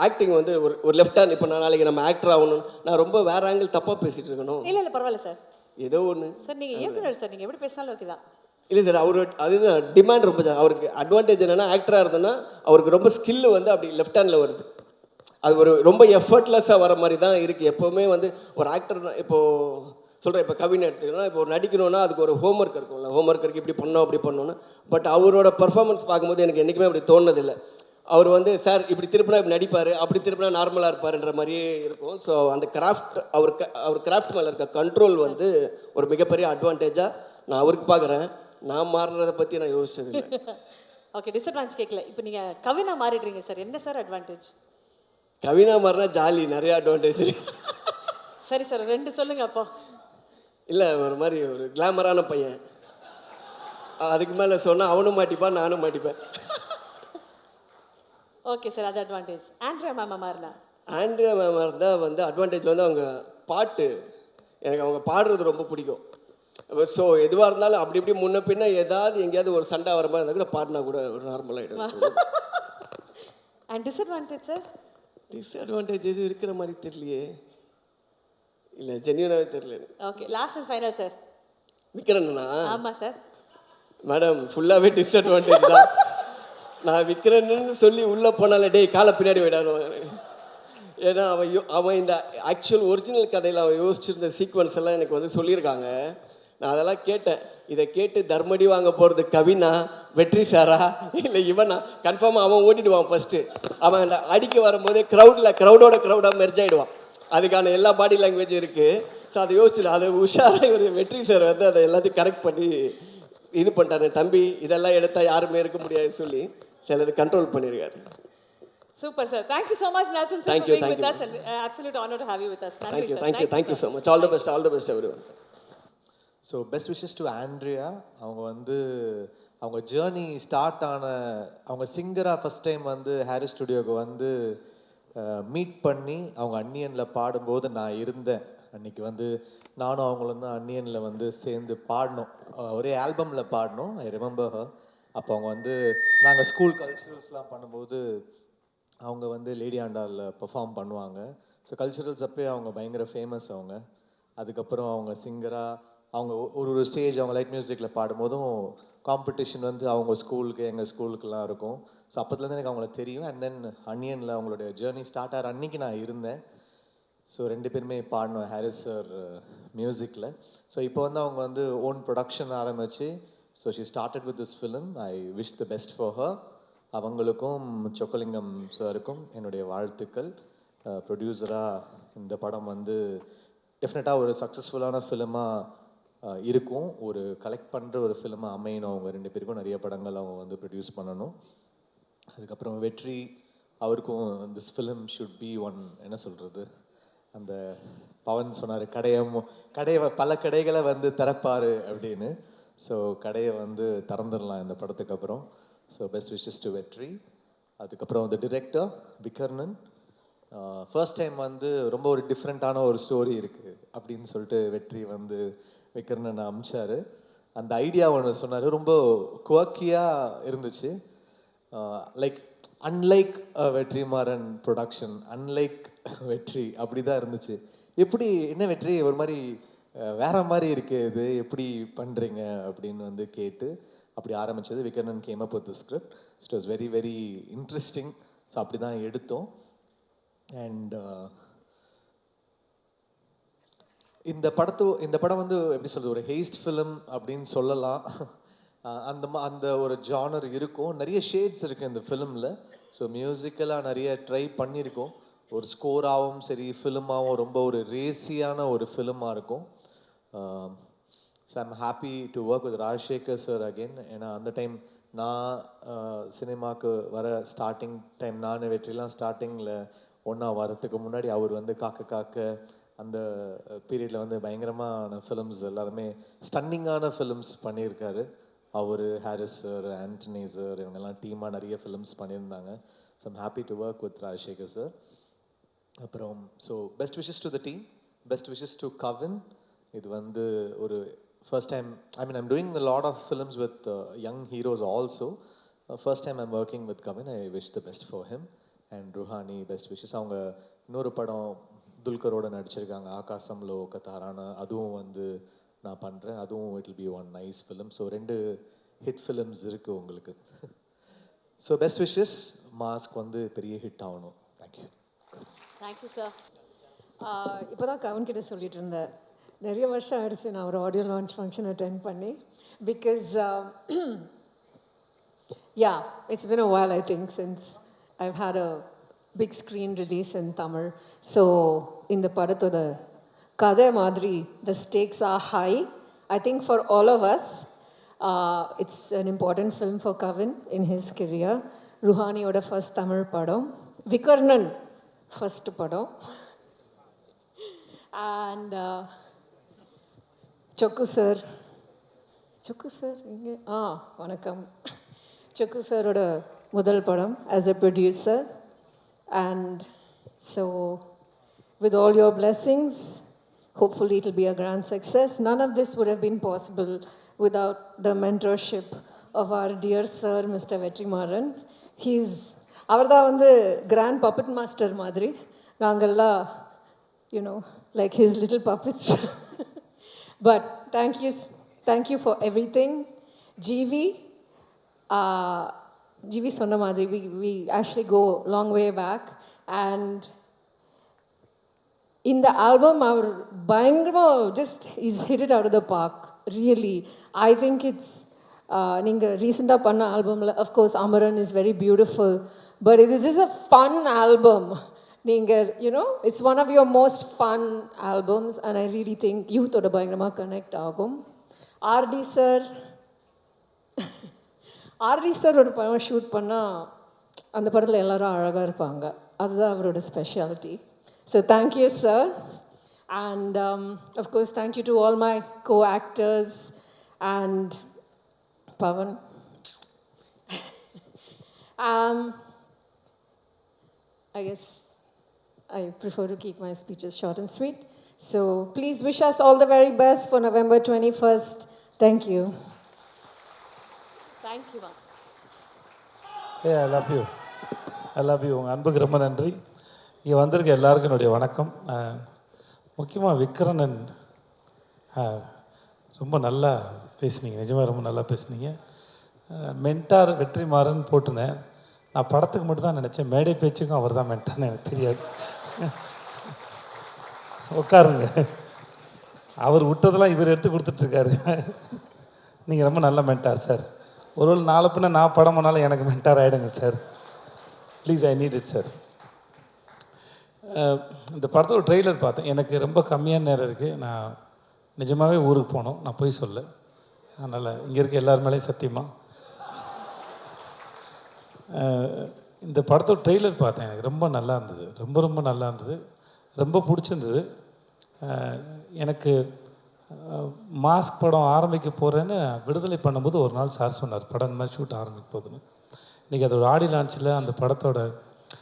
ஆக்டிங் வந்து ஒரு லெஃப்ட் ஹேண்ட். இப்போ நான் நாளைக்கு நம்ம ஆக்டர் ஆகணும், நான் ரொம்ப வேற ஆங்கிள் தப்பாக பேசிகிட்டு இருக்கணும். இல்லை பரவாயில்ல சார், ஏதோ ஒன்று சார். நீங்கள் இயக்குனர் சார், நீங்கள் எப்படி பேசினாலும் ஓகே தான். இல்லை சார் அவர் அதுதான் டிமாண்ட் ரொம்ப அவருக்கு அட்வான்டேஜ் என்னென்னா ஆக்டராக இருந்ததுன்னா அவருக்கு ரொம்ப ஸ்கில்லு வந்து அப்படி லெஃப்ட் ஹேண்டில் வருது. அது ஒரு ரொம்ப எஃபர்ட்லெஸ்ஸாக வர மாதிரி தான் இருக்குது. எப்போவுமே வந்து ஒரு ஆக்டர் இப்போது சொல்கிறேன், இப்போ கவின் எடுத்துக்கிட்டோன்னா இப்போ ஒரு நடிக்கணும்னா அதுக்கு ஒரு ஹோம்ஒர்க் இருக்கும்ல, ஹோம்ஒர்க் இருக்குது, இப்படி பண்ணோம் அப்படி பண்ணணும்னு. பட் அவரோட பர்ஃபார்மன்ஸ் பார்க்கும்போது எனக்கு என்றைக்குமே அப்படி தோணுனதில்லை. அவர் வந்து சார் இப்படி திருப்பினா இப்படி நடிப்பார், அப்படி திருப்பினா நார்மலாக இருப்பாருன்ற மாதிரியே இருக்கும். ஸோ அந்த கிராஃப்ட் அவர் கிராஃப்ட் மேலே இருக்க கண்ட்ரோல் வந்து ஒரு மிகப்பெரிய அட்வான்டேஜாக நான் அவருக்கு பார்க்குறேன். நான் மாறுறதை பற்றி நான் யோசிச்சதில்லை. ஓகே, டிஸ்அட்வான்டேஜ் கேட்கல. இப்போ நீங்கள் கவினா மாறிடுறீங்க சார், என்ன சார் அட்வான்டேஜ்? கவினா மாறினா ஜாலி, நிறைய அட்வான்டேஜ். சரி சார், 2 சொல்லுங்க அப்போ. இல்லை, ஒரு மாதிரி ஒரு கிளாமரான பையன். அதுக்கு மேலே சொன்னால் அவனும் மாட்டிப்பான், நானும் மாட்டிப்பேன். ஓகே சார், அது அட்வான்டேஜ். ஆண்ட்ரியா மேம் மாறினா? ஆண்ட்ரியா மேம் இருந்தால் வந்து அட்வான்டேஜ் வந்து அவங்க பாட்டு, எனக்கு அவங்க பாடுறது ரொம்ப பிடிக்கும். ஸோ எதுவாக இருந்தாலும் அப்படி இப்படி முன்ன பின்ன ஏதாவது எங்கேயாவது ஒரு சண்டை வர மாதிரி இருந்தால் கூட பாடினா கூட ஒரு நார்மலாகிடும். And disadvantage sir? டிஸ்அட்வான்டேஜ் எதுவும் இருக்கிற மாதிரி தெரியலையே. இல்லை, ஜென்யூனாகவே தெரியல. Okay, last and final sir. விக்ரன்னா? ஆமாம் சார். மேடம், ஃபுல்லாகவே டிஸ்அட்வான்டேஜ் தான். நான் விக்ரன்னு சொல்லி உள்ளே போனாலே டேய் காலை பின்னாடி விடானுவாங்க. ஏன்னா அவன் இந்த ஆக்சுவல் ஒரிஜினல் கதையில் அவன் யோசிச்சிருந்த சீக்வன்ஸ் எல்லாம் எனக்கு வந்து சொல்லியிருக்காங்க. நான் அதெல்லாம் கேட்டேன். இதை கேட்டு தர்மடி வாங்க போகிறது கவினா, வெற்றி சாரா, இல்லை இவனா? கன்ஃபார்மாக அவன் ஓட்டிடுவான் ஃபஸ்ட்டு. அவன் அந்த அடிக்க வரும்போதே க்ரௌடோட மெர்ஜ் ஆகிடுவான். அதுக்கான எல்லா பாடி லாங்குவேஜும் இருக்குது. ஸோ அதை யோசிச்சுட்டு அதை உஷாராக ஒரு வெற்றி சார் வந்து அதை எல்லாத்தையும் கரெக்ட் பண்ணி இது பண்ணிட்டாரு. தம்பி இதெல்லாம் எடுத்தால் யாருமே இருக்க முடியாது சொல்லி சிலது கண்ட்ரோல் பண்ணியிருக்காரு. Super sir. Thank you so much, Nelson sir, Thank for you, being thank with you. us, and absolute honor to have you with us. Thank you, sir. thank you so much. All the best everyone. So best wishes to Andrea. அவங்க வந்து அவங்க journey start ஆன, அவங்க சிங்கராக first time வந்து Harris ஸ்டுடியோவுக்கு வந்து meet பண்ணி அவங்க அன்னியனில் பாடும்போது நான் இருந்தேன். அன்றைக்கி வந்து நானும் அவங்களும் தான் அன்னியனில் வந்து சேர்ந்து பாடினோம், ஒரே ஆல்பமில் பாடினோம். I remember her. அப்போ அவங்க வந்து நாங்கள் ஸ்கூல் கல்ச்சுரல்ஸ்லாம் பண்ணும்போது அவங்க வந்து லேடி ஆண்டாலில் பெர்ஃபார்ம் பண்ணுவாங்க. ஸோ கல்ச்சுரல்ஸ் அப்போயே அவங்க பயங்கர ஃபேமஸ் அவங்க. அதுக்கப்புறம் அவங்க சிங்கராக அவங்க ஒரு ஸ்டேஜ் அவங்க லைட் மியூசிக்கில் பாடும்போதும் காம்படிஷன் வந்து அவங்க ஸ்கூலுக்கு எங்கள் ஸ்கூலுக்குலாம் இருக்கும். ஸோ அப்போதுலேருந்து எனக்கு அவங்கள தெரியும். அண்ட் தென் அன்னியனில் அவங்களுடைய ஜேர்னி ஸ்டார்ட் ஆகிற அன்றைக்கி நான் இருந்தேன். ஸோ 2 பேருமே பாடினோம் ஹாரிஸ் சார் மியூசிக்கில். ஸோ இப்போ வந்து அவங்க வந்து ஓன் ப்ரொடக்ஷன் ஆரம்பித்து, so she started with this film. I wish the best for her. அவங்களுக்கும் சொக்கலிங்கம் சாருக்கும் என்னுடைய வாழ்த்துக்கள். ப்ரொடியூசராக இந்த படம் வந்து டெஃபினட்டாக ஒரு சக்ஸஸ்ஃபுல்லான ஃபிலிமாக இருக்கும், ஒரு கலெக்ட் பண்ணுற ஒரு ஃபிலிமாக அமையணும். அவங்க 2 பேருக்கும் நிறைய படங்கள் அவங்க வந்து ப்ரொடியூஸ் பண்ணணும். அதுக்கப்புறம் வெற்றி அவருக்கும் this film should be one, என்ன சொல்கிறது, அந்த பவன் சொன்னார் கடையை பல கடைகளை வந்து திறப்பார் அப்படின்னு. ஸோ கடையை வந்து திறந்துடலாம் இந்த படத்துக்கு அப்புறம். ஸோ பெஸ்ட் விஷஸ் டு வெற்றி. அதுக்கப்புறம் அந்த டிரெக்டர் விகர்ணன், ஃபர்ஸ்ட் டைம் வந்து ரொம்ப ஒரு டிஃப்ரெண்ட்டான ஒரு ஸ்டோரி இருக்குது அப்படின்னு சொல்லிட்டு வெற்றி வந்து விகர்ணன் அமிச்சார். அந்த ஐடியா ஒன்று சொன்னார், ரொம்ப குவக்கியாக இருந்துச்சு. Like unlike Vetrimaaran production, unlike வெற்றி அப்படி தான் இருந்துச்சு. எப்படி என்ன வெற்றி ஒரு மாதிரி வேற மாதிரி இருக்குது, இது எப்படி பண்ணுறீங்க அப்படின்னு வந்து கேட்டு அப்படி ஆரம்பித்தது. Vikarnan came up with the script. It was very very interesting. So அப்படி தான் எடுத்தோம். அண்ட் இந்த படம் வந்து எப்படி சொல்கிறது, ஒரு ஹேஸ்ட் ஃபிலிம் அப்படின்னு சொல்லலாம். அந்த ஒரு ஜானர் இருக்கும், நிறைய ஷேட்ஸ் இருக்குது இந்த ஃபிலிமில். ஸோ மியூசிக்கலாக நிறைய ட்ரை பண்ணியிருக்கோம். ஒரு ஸ்கோராகவும் சரி, ஃபிலிமாகவும் ரொம்ப ஒரு ரேசியான ஒரு ஃபிலிமாக இருக்கும். So I'm happy to work with Rajasekar sir again. ஏன்னா அந்த டைம் நான் சினிமாவுக்கு வர ஸ்டார்டிங் டைம், நான் வெற்றிலாம் ஸ்டார்டிங்கில் ஒன்றா வரத்துக்கு முன்னாடி அவர் வந்து காக்க அந்த பீரியடில் வந்து பயங்கரமான ஃபிலிம்ஸ், எல்லாருமே ஸ்டன்னிங்கான ஃபிலிம்ஸ் பண்ணியிருக்காரு அவர். ஹாரிஸ் சார், ஆண்டனி சார், இவங்கெல்லாம் டீமாக நிறைய ஃபிலிம்ஸ் பண்ணியிருந்தாங்க. So I'm happy to work with Rajasekar sir. அப்புறம் so best wishes to the team, best wishes to Kavin. இது வந்து ஒரு first time, I mean I'm doing a lot of films with young heroes also. First time I'm working with Kavin. I wish the best for him. And Ruhani, best wishes. அவங்க இன்னொரு படம் துல்கரோட நடிச்சிருக்காங்க, ஆகாசம்லோ கத்தாரான, அதுவும் வந்து நான் பண்ணுறேன். அதுவும் it will be one nice film. So 2 hit films இருக்குது உங்களுக்கு. So best wishes. மாஸ்க் வந்து பெரிய ஹிட் ஆகணும். தேங்க்யூ. Thank you sir. இப்போ தான் கவன் கிட்ட சொல்லிட்டு இருந்தேன், நிறைய வருஷம் ஆயிடுச்சு நான் ஒரு ஆடியோ லான்ச் ஃபங்க்ஷன் அட்டென்ட் பண்ணி. Because yeah, it's been a while I think since I've had a big screen release in Tamil. So in the padathoda kadai madri, the stakes are high. I think for all of us, it's an important film for Kavin in his career. Ruhani oda first Tamil padam, Vikarnan first padam, and Chokku sir இங்கே வணக்கம். Chokku sir oda முதல் படம் as a producer, and so with all your blessings, hopefully it will be a grand success. None of this would have been possible without the mentorship of our dear sir Mr. Vetrimaran. அவர்தான் வந்து grand puppet master மாதிரி. நாங்கள்லாம் like his little puppets. But thank you for everything. GV சொன்ன மாதிரி we actually go long way back, and in the album our பயங்கரமா just he's hit it out of the park really. I think it's நீங்க ரீசெண்டா பண்ண ஆல்பம்ல of course Amaran is very beautiful, but it is just a fun album. நீங்க it's one of your most fun albums, and I really think youth oda பயங்கரமா connect ஆகும். RD sir ஒரு படம் shoot பண்ணால் அந்த படத்தில் எல்லாரும் அழகாக இருப்பாங்க. அதுதான் அவரோட speciality. So thank you sir. And of course thank you to all my co-actors and Pavan. I guess I prefer to keep my speeches short and sweet. So please wish us all the very best for November 21st. Thank you. Thank you ma'am. I love you. உங்கள் அன்புக்கு ரொம்ப நன்றி. இங்கே வந்திருக்க எல்லாருக்கும் என்னுடைய வணக்கம். முக்கியமாக விக்ரனன் ரொம்ப நல்லா பேசுனீங்க, நிஜமாக ரொம்ப நல்லா பேசுனீங்க. மென்டார் வெற்றிமாறன் போட்டிருந்தேன். நான் படத்துக்கு மட்டும் தான் நினச்சேன், மேடை பேச்சுக்கும் அவர் தான் மென்டார்னு எனக்கு தெரியாது. உட்காருங்க, அவர் விட்டதெல்லாம் இவர் எடுத்து கொடுத்துட்ருக்காரு. நீங்கள் ரொம்ப நல்ல மென்டார் சார். ஒருவேளை நாளை பின்ன நான் படம் பண்ணாலும் எனக்கு மென்டார் ஆகிடுங்க sir. Please, I need it sir. இந்த படத்தோட ட்ரெய்லர் பார்த்தேன். எனக்கு ரொம்ப கம்மியான நேரம் இருக்குது. நான் நிஜமாகவே ஊருக்கு போகணும், நான் போய் சொல்ல. அதனால் இங்கே இருக்க எல்லார் மேலேயும் சத்தியமாக இந்த படத்தோட ட்ரெய்லர் பார்த்தேன். எனக்கு ரொம்ப நல்லா இருந்தது, ரொம்ப நல்லா இருந்தது, ரொம்ப பிடிச்சிருந்தது. எனக்கு மாஸ்க் படம் ஆரம்பிக்க போகிறேன்னு விடுதலை பண்ணும்போது ஒரு நாள் சார் சொன்னார், படம் இந்த மாதிரி ஷூட் ஆரம்பிக்க போகுதுன்னு. இன்றைக்கி அதோட ஆடி லான்ச்சில் அந்த படத்தோட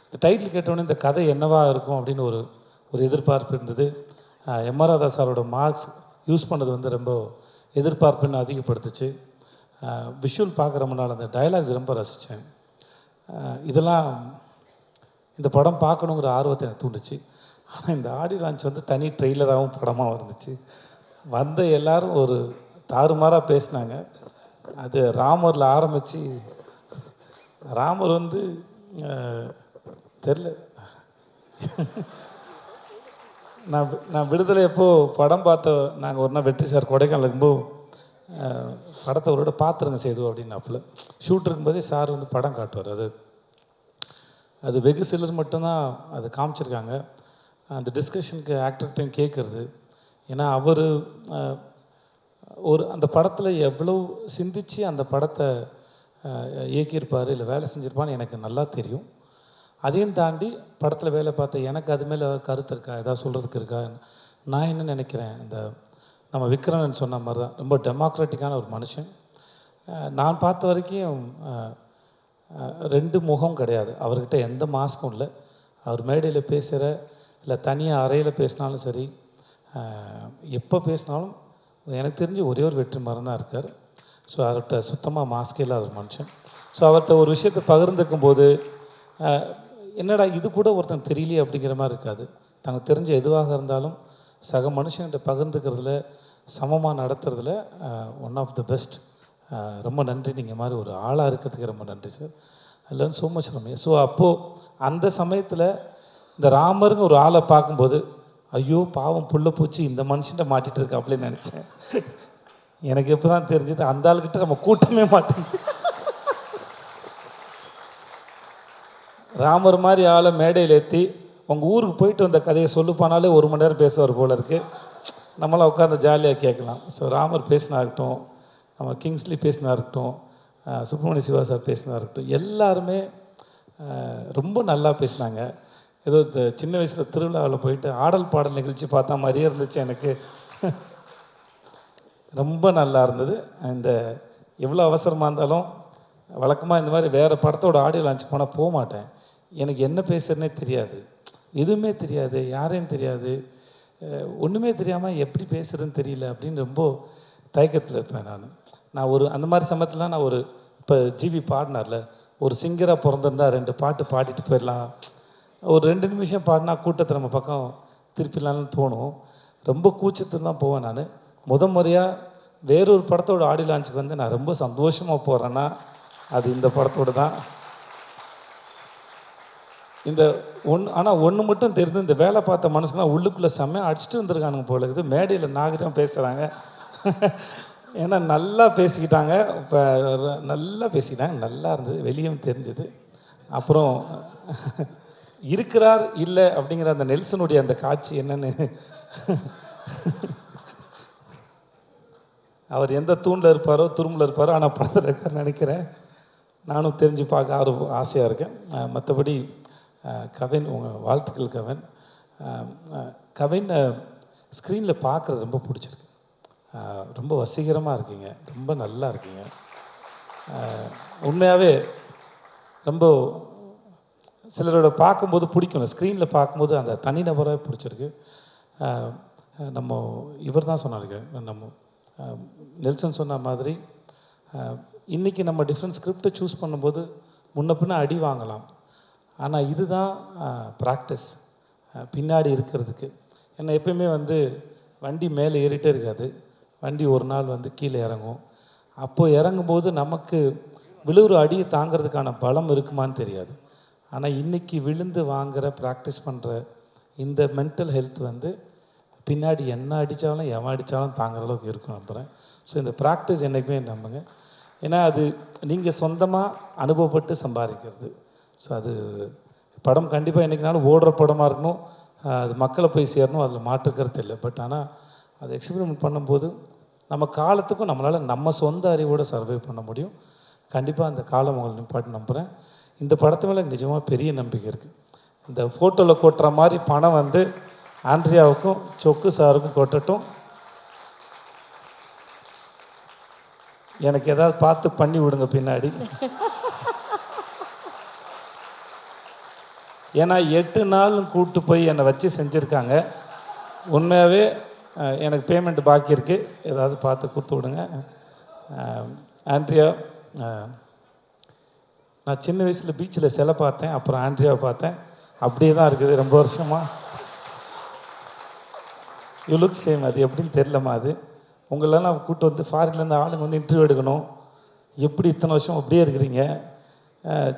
இந்த டைட்டில் கேட்டோடனே இந்த கதை என்னவாக இருக்கும் அப்படின்னு ஒரு எதிர்பார்ப்பு இருந்தது. எம்.ஆர். ராதா சாரோட மார்க்ஸ் யூஸ் பண்ணது வந்து ரொம்ப எதிர்பார்ப்புன்னு அதிகப்படுத்துச்சு. விஷுவல் பார்க்குற முன்னால் அந்த டயலாக்ஸ் ரொம்ப ரசித்தேன். இதெல்லாம் இந்த படம் பார்க்கணுங்கிற ஆர்வத்தை எனக்கு தூண்டுச்சு. ஆனால் இந்த ஆடி லான்ச் வந்து தனி ட்ரெய்லராகவும் படமாக இருந்துச்சு. வந்த எல்லோரும் ஒரு தாறுமாறாக பேசினாங்க. அது ராமரில் ஆரம்பித்து ராமர் வந்து தெரில, நான் விடுதலை எப்போது படம் பார்த்த நாங்கள் ஒரு நாள் வெற்றி சார் கொடைக்கானல் இருக்கும்போது படத்தை ஒரு பார்த்துருங்க செய்து அப்படின்னாப்புல. ஷூட் இருக்கும்போதே சார் வந்து படம் காட்டுவார். அது வெகு சிலர் மட்டும்தான் அது காமிச்சிருக்காங்க. அந்த டிஸ்கஷனுக்கு ஆக்டர்கிட்டையும் கேட்குறது. ஏன்னா அவர் அந்த படத்தில் எவ்வளோ சிந்தித்து அந்த படத்தை இயக்கியிருப்பார், இல்லை வேலை செஞ்சுருப்பான்னு எனக்கு நல்லா தெரியும். அதையும் தாண்டி படத்தில் வேலை பார்த்த எனக்கு அது மேலே ஏதாவது கருத்து இருக்கா, ஏதாவது சொல்கிறதுக்கு இருக்கா? நான் என்ன நினைக்கிறேன், நம்ம விக்ரமன் சொன்ன மாதிரி தான் ரொம்ப டெமோக்ராட்டிக்கான ஒரு மனுஷன். நான் பார்த்த வரைக்கும் 2 முகம் கிடையாது அவர்கிட்ட, எந்த மாஸ்க்கும் இல்லை. அவர் மேடையில் பேசுகிற இல்லை தனியாக அறையில் பேசினாலும் சரி, எப்போ பேசினாலும் எனக்கு தெரிஞ்சு ஒரே ஒரு வெற்றிமாறன் தான் இருக்கார். ஸோ அவர்கிட்ட சுத்தமாக மாஸ்கே இல்லாத ஒரு மனுஷன். ஸோ அவர்கிட்ட ஒரு விஷயத்தை பகிர்ந்துக்கும் போது என்னடா இது கூட ஒருத்தன் தெரியலையே அப்படிங்கிற மாதிரி இருக்காது. தனக்கு தெரிஞ்ச எதுவாக இருந்தாலும் சக மனுஷன்கிட்ட பகிர்ந்துக்கிறதுல சமமாக நடத்துறதுல ஒன் ஆஃப் த பெஸ்ட். ரொம்ப நன்றி. நீங்கள் மாதிரி ஒரு ஆளாக இருக்கிறதுக்கு ரொம்ப நன்றி sir. I learn so much from you. So அப்போது அந்த சமயத்தில் இந்த ராமருங்க ஒரு ஆளை பார்க்கும்போது ஐயோ பாவம் புள்ள பூச்சி இந்த மனுஷன்ட்ட மாட்டிகிட்டு இருக்கா அப்படின்னு நினச்சேன். எனக்கு எப்போ தான் தெரிஞ்சது அந்த ஆளுக்கிட்ட நம்ம கூட்டமே மாட்டேங்குது. ராமர் மாதிரி ஆளை மேடையில் ஏற்றி உங்கள் ஊருக்கு போயிட்டு வந்த கதையை சொல்லுப்பானாலே 1 மணி நேரம் பேசுவார் போல இருக்குது. நம்மளாம் உட்காந்து ஜாலியாக கேட்கலாம். ஸோ ராமர் பேசினா இருக்கட்டும், நம்ம கிங்ஸ்லி பேசினா இருக்கட்டும், சுப்பிரமணிய சிவா சார் பேசினா இருக்கட்டும், எல்லாருமே ரொம்ப நல்லா பேசினாங்க. ஏதோ சின்ன வயசில் திருவிழாவில் போயிட்டு ஆடல் பாடல் நிகழ்ச்சி பார்த்தா மாதிரியே இருந்துச்சு எனக்கு. ரொம்ப நல்லா இருந்தது. இந்த எவ்வளோ அவசரமாக இருந்தாலும் வழக்கமாக இந்த மாதிரி வேறு படத்தோட ஆடியோ லான்ச் போனால் போக மாட்டேன். எனக்கு என்ன பேசுறதுனே தெரியாது, எதுவுமே தெரியாது, யாரையும் தெரியாது, ஒன்றுமே தெரியாமல் எப்படி பேசுகிறேன்னு தெரியல அப்படின்னு ரொம்ப தயக்கத்தில் இருப்பேன். நான் ஒரு அந்த மாதிரி சமயத்தில் நான் ஒரு இப்போ ஜிவி பாடினார்ல, ஒரு சிங்கராக பிறந்திருந்தா 2 பாட்டு பாடிட்டு போயிடலாம், ஒரு 2 நிமிஷம் பாடினா கூட்டத்தை நம்ம பக்கம் திருப்பிடலான்னு தோணும். ரொம்ப கூச்சத்தில் தான் போவேன். நான் முறையாக வேறொரு படத்தோட ஆடியோ லான்ச்சுக்கு வந்து நான் ரொம்ப சந்தோஷமாக போகிறேன்னா அது இந்த படத்தோடு தான். இந்த ஆனால் ஒன்று மட்டும் தெரியுது, இந்த வேலை பார்த்த மனுஷங்களாம் உள்ளுக்குள்ளே செம்மையாக அடிச்சுட்டு வந்துருக்கானுங்க போல இருக்குது. மேடையில் நாகரிகம் பேசுகிறாங்க. ஏன்னா நல்லா பேசிக்கிட்டாங்க. இப்போ நல்லா பேசிக்கிட்டாங்க, நல்லா இருந்தது, வெளியும் தெரிஞ்சது. அப்புறம் இருக்கிறார் இல்லை அப்படிங்கிற அந்த நெல்சனுடைய அந்த காட்சி என்னன்னு, அவர் எந்த தூணில் இருப்பாரோ துரும்பில் இருப்பாரோ, ஆனால் படத்தில் இருக்காருன்னு நினைக்கிறேன். நானும் தெரிஞ்சு பார்க்க ஆசையாக இருக்கேன். மற்றபடி கவின், உங்கள் வாழ்த்துக்கள் கவின். கவின் ஸ்க்ரீனில் பார்க்குறது ரொம்ப பிடிச்சிருக்கு. ரொம்ப வசீகரமாக இருக்கீங்க, ரொம்ப நல்லா இருக்கீங்க. உண்மையாகவே ரொம்ப சிலரோட பார்க்கும்போது பிடிக்கும், ஸ்க்ரீனில் பார்க்கும்போது அந்த தனிநபராக பிடிச்சிருக்கு. நம்ம இவர் தான் சொன்னாருங்க, நம்ம நெல்சன் சொன்ன மாதிரி இன்றைக்கி நம்ம டிஃப்ரெண்ட் ஸ்கிரிப்டை சூஸ் பண்ணும்போது முன்ன பின்ன அடி வாங்கலாம். ஆனால் இதுதான் ப்ராக்டிஸ் பின்னாடி இருக்கிறதுக்கு. ஏன்னா எப்பயுமே வந்து வண்டி மேலே ஏறிட்டே இருக்காது, வண்டி ஒரு நாள் வந்து கீழே இறங்கும். அப்போது இறங்கும்போது நமக்கு விழுவுற அடியை தாங்கிறதுக்கான பலம் இருக்குமான்னு தெரியாது. ஆனால் இன்றைக்கி விழுந்து வாங்குகிற ப்ராக்டிஸ் பண்ணுற இந்த மென்டல் ஹெல்த் வந்து பின்னாடி என்ன அடித்தாலும் எவன் அடித்தாலும் தாங்குற அளவுக்கு இருக்கும் நம்புகிறேன். ஸோ இந்த ப்ராக்டிஸ் என்றைக்குமே நம்புங்க. ஏன்னா அது நீங்கள் சொந்தமாக அனுபவப்பட்டு சம்பாதிக்கிறது. ஸோ அது படம் கண்டிப்பாக என்றைக்குனாலும் ஓடுற படமாக இருக்கணும், அது மக்களை போய் சேரணும், அதில் மாற்றுக்கிறது இல்லை. பட் ஆனால் அதை எக்ஸ்பெரிமெண்ட் பண்ணும்போது நம்ம காலத்துக்கும் நம்மளால் நம்ம சொந்த அறிவோடு சர்வை பண்ண முடியும். கண்டிப்பாக அந்த காலம் உங்களை நிப்பாட்டு நம்புகிறேன். இந்த படத்து மேலே நிஜமாக பெரிய நம்பிக்கை இருக்குது. இந்த ஃபோட்டோவில் கொட்டுற மாதிரி பணம் வந்து ஆண்ட்ரியாவுக்கும் சொக்கு சாருக்கும் கொட்டட்டும். எனக்கு ஏதாவது பார்த்து பண்ணி விடுங்க பின்னாடி. ஏன்னா 8 நாள் கூப்பிட்டு போய் என்னை வச்சு செஞ்சுருக்காங்க. உண்மையாகவே எனக்கு பேமெண்ட் பாக்கி இருக்குது, ஏதாவது பார்த்து கொடுத்து விடுங்க. ஆண்ட்ரியா, நான் சின்ன வயசில் பீச்சில் சிலை பார்த்தேன், அப்புறம் ஆண்ட்ரியாவை பார்த்தேன், அப்படியே தான் இருக்குது ரொம்ப வருஷமாக. You look same. அது எப்படின்னு தெரிலம்மா. அது உங்களெல்லாம் கூப்பிட்டு வந்து ஃபாரின்லேருந்து ஆளுங்க வந்து இன்டர்வியூ எடுக்கணும், எப்படி இத்தனை வருஷம் அப்படியே இருக்கிறீங்க.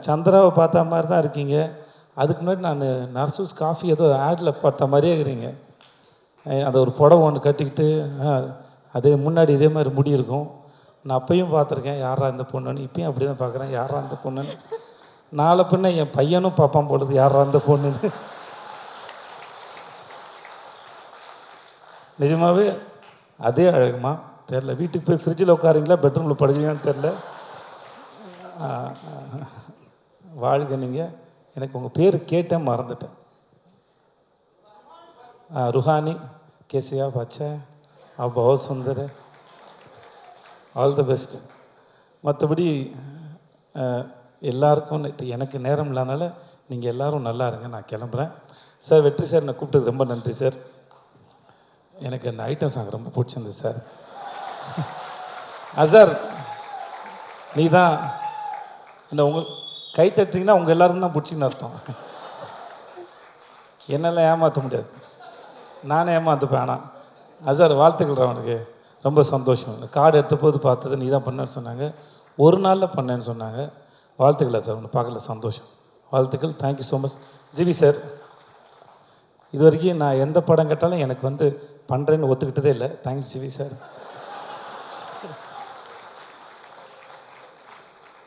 சந்திராவை பார்த்த மாதிரி தான் இருக்கீங்க. அதுக்கு முன்னாடி நான் நர்சூஸ் காஃபி ஏதோ ஆடில் பார்த்த மாதிரியே இருக்கிறீங்க. அதை ஒரு புடவை ஒன்று கட்டிக்கிட்டு அதே முன்னாடி இதே மாதிரி முடி இருக்கும். நான் அப்பையும் பார்த்துருக்கேன் யாரா இந்த பொண்ணுன்னு, இப்பயும் அப்படி தான் பார்க்குறேன் யாரா இந்த பொண்ணுன்னு. நாளை பின்ன என் பையனும் பார்ப்பான் போடுது யாரா இந்த பொண்ணுன்னு. நிஜமாகவே அதே அழகுமா தெரில. வீட்டுக்கு போய் ஃப்ரிட்ஜில் உட்காருங்களா பெட்ரூமில் படுக்கிறீங்கன்னு தெரில. வாழ்க நீங்கள். எனக்கு உங்கள் பேர் கேட்டேன் மறந்துட்டேன். रूहानी कैसे आप? अच्छा है, आप बहुत सुंदर है, ஆல் த பெஸ்ட். மற்றபடி எல்லாருக்கும் எனக்கு நேரம் இல்லாதனால நீங்கள் எல்லோரும் நல்லா இருங்க, நான் கிளம்புறேன். சார் வெற்றி சார் என்னை கூப்பிட்டது ரொம்ப நன்றி சார். எனக்கு அந்த ஐட்டம் சாங் ரொம்ப பிடிச்சிருந்தது சார். சார் நீ தான் இந்த உங்கள் கை தட்டிங்கன்னா உங்கள் எல்லோரும் தான் பிடிச்சிங்கன்னு அர்த்தம். என்னெல்லாம் ஏமாற்ற முடியாது, நானே ஏமாற்றுப்பேன். ஆனால் சார் வாழ்த்துக்கள் அவனுக்கு. ரொம்ப சந்தோஷம். கார்டு எடுத்த போது பார்த்தது நீ தான் பண்ணேன்னு சொன்னாங்க. ஒரு நாளில் பண்ணேன்னு சொன்னாங்க. வாழ்த்துக்கள் சார், ஒன்று பார்க்கல சந்தோஷம். வாழ்த்துக்கள். Thank you so much. GV sir, இது வரைக்கும் நான் எந்த படம் கேட்டாலும் எனக்கு வந்து பண்ணுறேன்னு ஒத்துக்கிட்டதே இல்லை. Thanks GV sir.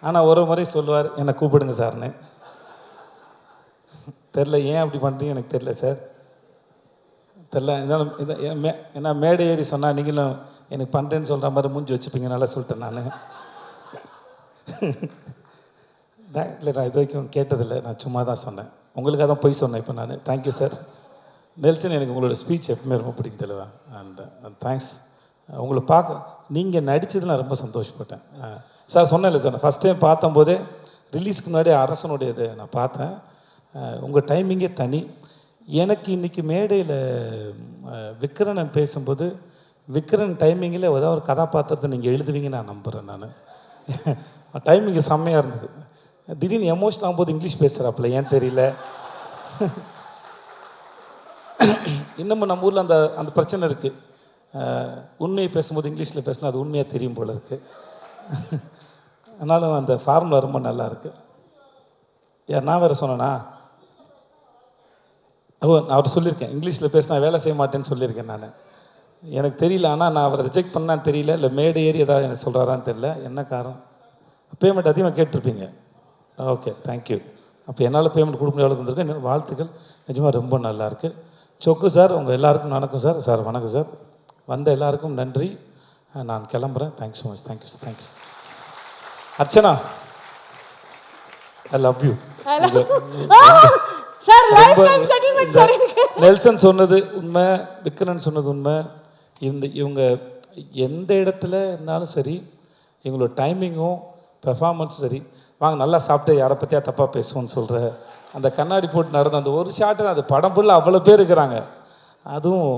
ஆனால் ஒரு முறை சொல்லுவார், என்னை கூப்பிடுங்க சார்னு. தெரில ஏன் அப்படி பண்ணுறீங்க எனக்கு தெரில சார், தெரில. இருந்தாலும் ஏன்னா மேடை ஏறி சொன்னால் நீங்களும் எனக்கு பண்ணுறேன்னு சொல்கிற மாதிரி மூஞ்சி வச்சுப்பீங்க, நல்லா சொல்லிட்டேன் நான். இல்லை, நான் இது வரைக்கும் கேட்டதில்லை, நான் சும்மா தான் சொன்னேன். உங்களுக்காக தான் போய் சொன்னேன் இப்போ நான். Thank you sir. நெல்சன், எனக்கு உங்களோட ஸ்பீச் எப்பவுமே ரொம்ப பிடிக்கும் தெளிவா. And thanks. உங்களை பார்க்க நீங்கள் நடித்தது நான் ரொம்ப சந்தோஷப்பட்டேன் சார். சொன்னேன்ல சார், நான் ஃபஸ்ட் டைம் பார்த்தம்போதே ரிலீஸ்க்கு முன்னாடி அரசனுடைய இதை நான் பார்த்தேன். உங்கள் டைமிங்கே தனி. எனக்கு இன்றைக்கி மேடையில் விக்ரனன் பேசும்போது விக்ரன் டைமிங்கில் ஏதாவது ஒரு கதாபாத்திரத்தை நீங்கள் எழுதுவீங்கன்னு நான் நம்புகிறேன். நான் டைமிங்கு செம்மையாக இருந்தது. திடீர்னு எமோஷனல் ஆகும்போது இங்கிலீஷ் பேசுகிறாப்புல, ஏன் தெரியல. இன்னமும் நம்ம ஊரில் அந்த பிரச்சனை இருக்குது. உண்மையை பேசும்போது இங்கிலீஷில் பேசினா அது உண்மையாக தெரியும் போல இருக்குது. ஆனாலும் அந்த ஃபார்முலா ரொம்ப நல்லா இருக்குது. நான் வேறு சொன்னேன்னா, நான் அவர்கிட்ட சொல்லியிருக்கேன், இங்கிலீஷில் பேசினா வேலை செய்ய மாட்டேன்னு சொல்லியிருக்கேன் நான். எனக்கு தெரியல, ஆனால் நான் அவரை ரிஜெக்ட் பண்ணான்னு தெரியல, இல்லை மேடை ஏறி ஏதாவது எனக்கு சொல்கிறாரான்னு தெரியல. என்ன காரணம்? பேமெண்ட் அதிகமாக கேட்டிருப்பீங்க. Okay, thank you. அப்போ என்னால் பேமெண்ட் கொடுக்க முடியாத வந்திருக்கேன். வாழ்த்துக்கள், நிஜமாக ரொம்ப நல்லாயிருக்கு. சொக்கு சார், உங்கள் எல்லாருக்கும் வணக்கம் சார். சார் வணக்கம் சார். வந்த எல்லாருக்கும் நன்றி. நான் கிளம்புறேன். Thanks so much. Thank you sir. Thank you sir. Archana, I love you. Nelson சொன்னது உண்மை, விக்ரன் சொன்னது உண்மை. இவங்க எந்த இடத்துல இருந்தாலும் சரி, இவங்களோட டைமிங்கும் பெர்ஃபார்மன்ஸும் சரி. வாங்க நல்லா சாப்பிட்டு யாரை பற்றியா தப்பாக பேசுவோன்னு சொல்கிற அந்த கண்ணாடி போட்டு நடந்த அந்த ஒரு ஷாட்டு தான். அது படம் ஃபுல்லாக அவ்வளோ பேர் இருக்கிறாங்க. அதுவும்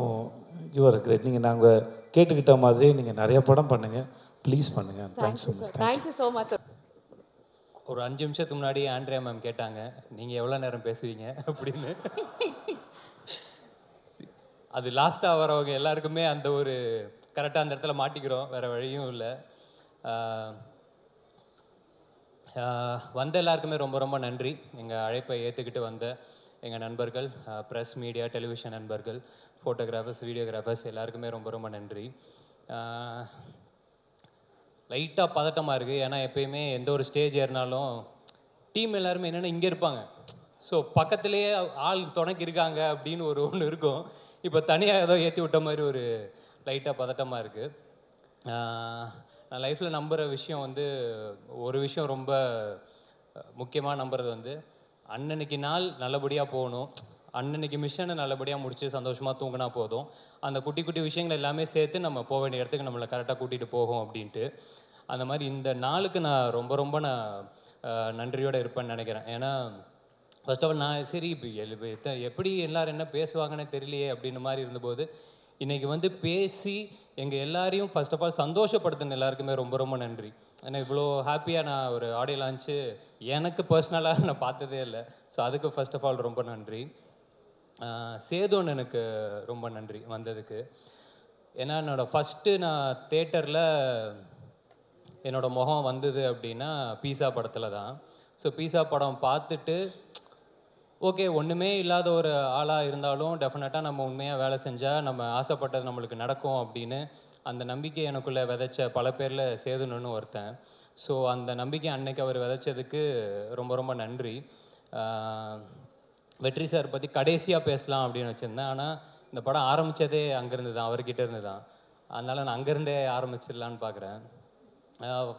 யுவர் கிரேட். நீங்கள் நாங்கள் கேட்டுக்கிட்ட மாதிரி நீங்கள் நிறைய படம் பண்ணுங்கள், ப்ளீஸ் பண்ணுங்கள். Thanks so much. Thank you so much. ஒரு 5 நிமிஷத்துக்கு முன்னாடி ஆண்ட்ரியா மேம் கேட்டாங்க, நீங்கள் எவ்வளோ நேரம் பேசுவீங்க அப்படின்னு. அது லாஸ்ட்டாக வரவங்க எல்லாருக்குமே அந்த ஒரு கரெக்டாக அந்த இடத்துல மாட்டிக்கிறோம், வேறு வழியும் இல்லை. வந்த எல்லாருக்குமே ரொம்ப ரொம்ப நன்றி. எங்கள் அழைப்பை ஏற்றுக்கிட்டு வந்த எங்கள் நண்பர்கள், ப்ரெஸ், மீடியா, டெலிவிஷன் நண்பர்கள், ஃபோட்டோகிராஃபர்ஸ், வீடியோகிராஃபர்ஸ் எல்லாருக்குமே ரொம்ப ரொம்ப நன்றி. லைட்டாக பதட்டமாக இருக்குது. ஏன்னா எப்பயுமே எந்த ஒரு ஸ்டேஜ் ஏறினாலும் டீம் எல்லாருமே என்னென்னா இங்கே இருப்பாங்க. ஸோ பக்கத்துலேயே ஆள் துணைக்கு இருக்காங்க அப்படின்னு ஒன்று இருக்கும். இப்போ தனியாக ஏதோ ஏற்றி விட்ட மாதிரி ஒரு லைட்டாக பதட்டமாக இருக்குது. நான் லைஃப்பில் நம்புகிற விஷயம் வந்து, ஒரு விஷயம் ரொம்ப முக்கியமாக நம்புறது வந்து, அன்னன்னைக்கு நாள் நல்லபடியாக போகணும், அன்னன்னைக்கு மிஷனை நல்லபடியாக முடித்து சந்தோஷமாக தூங்கினா போதும். அந்த குட்டி குட்டி விஷயங்கள் எல்லாமே சேர்த்து நம்ம போக வேண்டிய இடத்துக்கு நம்மளை கரெக்டாக கூட்டிகிட்டு போகும் அப்படின்ட்டு. அந்த மாதிரி இந்த நாளுக்கு நான் ரொம்ப ரொம்ப நன்றியோடு இருப்பேன்னு நினைக்கிறேன். ஏன்னா ஃபர்ஸ்ட் ஆஃப் ஆல் நான் சரி இப்போ எப்படி எல்லோரும் என்ன பேசுவாங்கன்னு தெரியலையே அப்படின்னு மாதிரி இருந்தபோது, இன்றைக்கி வந்து பேசி எங்கள் எல்லாரையும் ஃபர்ஸ்ட் ஆஃப் ஆல் சந்தோஷப்படுத்தின எல்லாருக்குமே ரொம்ப ரொம்ப நன்றி. ஏன்னா இவ்வளோ ஹாப்பியாக நான் ஒரு ஆடியோ லான்ச்சு எனக்கு பர்சனலாக நான் பார்த்ததே இல்லை. ஸோ அதுக்கு ஃபர்ஸ்ட் ஆஃப் ஆல் ரொம்ப நன்றி. சேதுன்னு எனக்கு ரொம்ப நன்றி வந்ததுக்கு. ஏன்னா என்னோடய ஃபஸ்ட்டு நான் தேட்டரில் என்னோடய முகம் வந்தது அப்படின்னா பீஸா படத்தில் தான். ஸோ பீஸா படம் பார்த்துட்டு ஓகே, ஒன்றுமே இல்லாத ஒரு ஆளாக இருந்தாலும் டெஃபினட்டாக நம்ம உண்மையாக வேலை செஞ்சால் நம்ம ஆசைப்பட்டது நம்மளுக்கு நடக்கும் அப்படின்னு அந்த நம்பிக்கை எனக்குள்ளே விதைச்ச பல பேரில் சேதுன்னு ஒருத்தன். ஸோ அந்த நம்பிக்கை அன்னைக்கு அவர் விதைச்சதுக்கு ரொம்ப ரொம்ப நன்றி. வெற்றி சார் பற்றி கடைசியாக பேசலாம் அப்படின்னு வச்சுருந்தேன். ஆனால் இந்த படம் ஆரம்பித்ததே அங்கேருந்து தான், அவர்கிட்ட இருந்து தான். அதனால் நான் அங்கேருந்தே ஆரம்பிச்சிடலான்னு பார்க்குறேன்.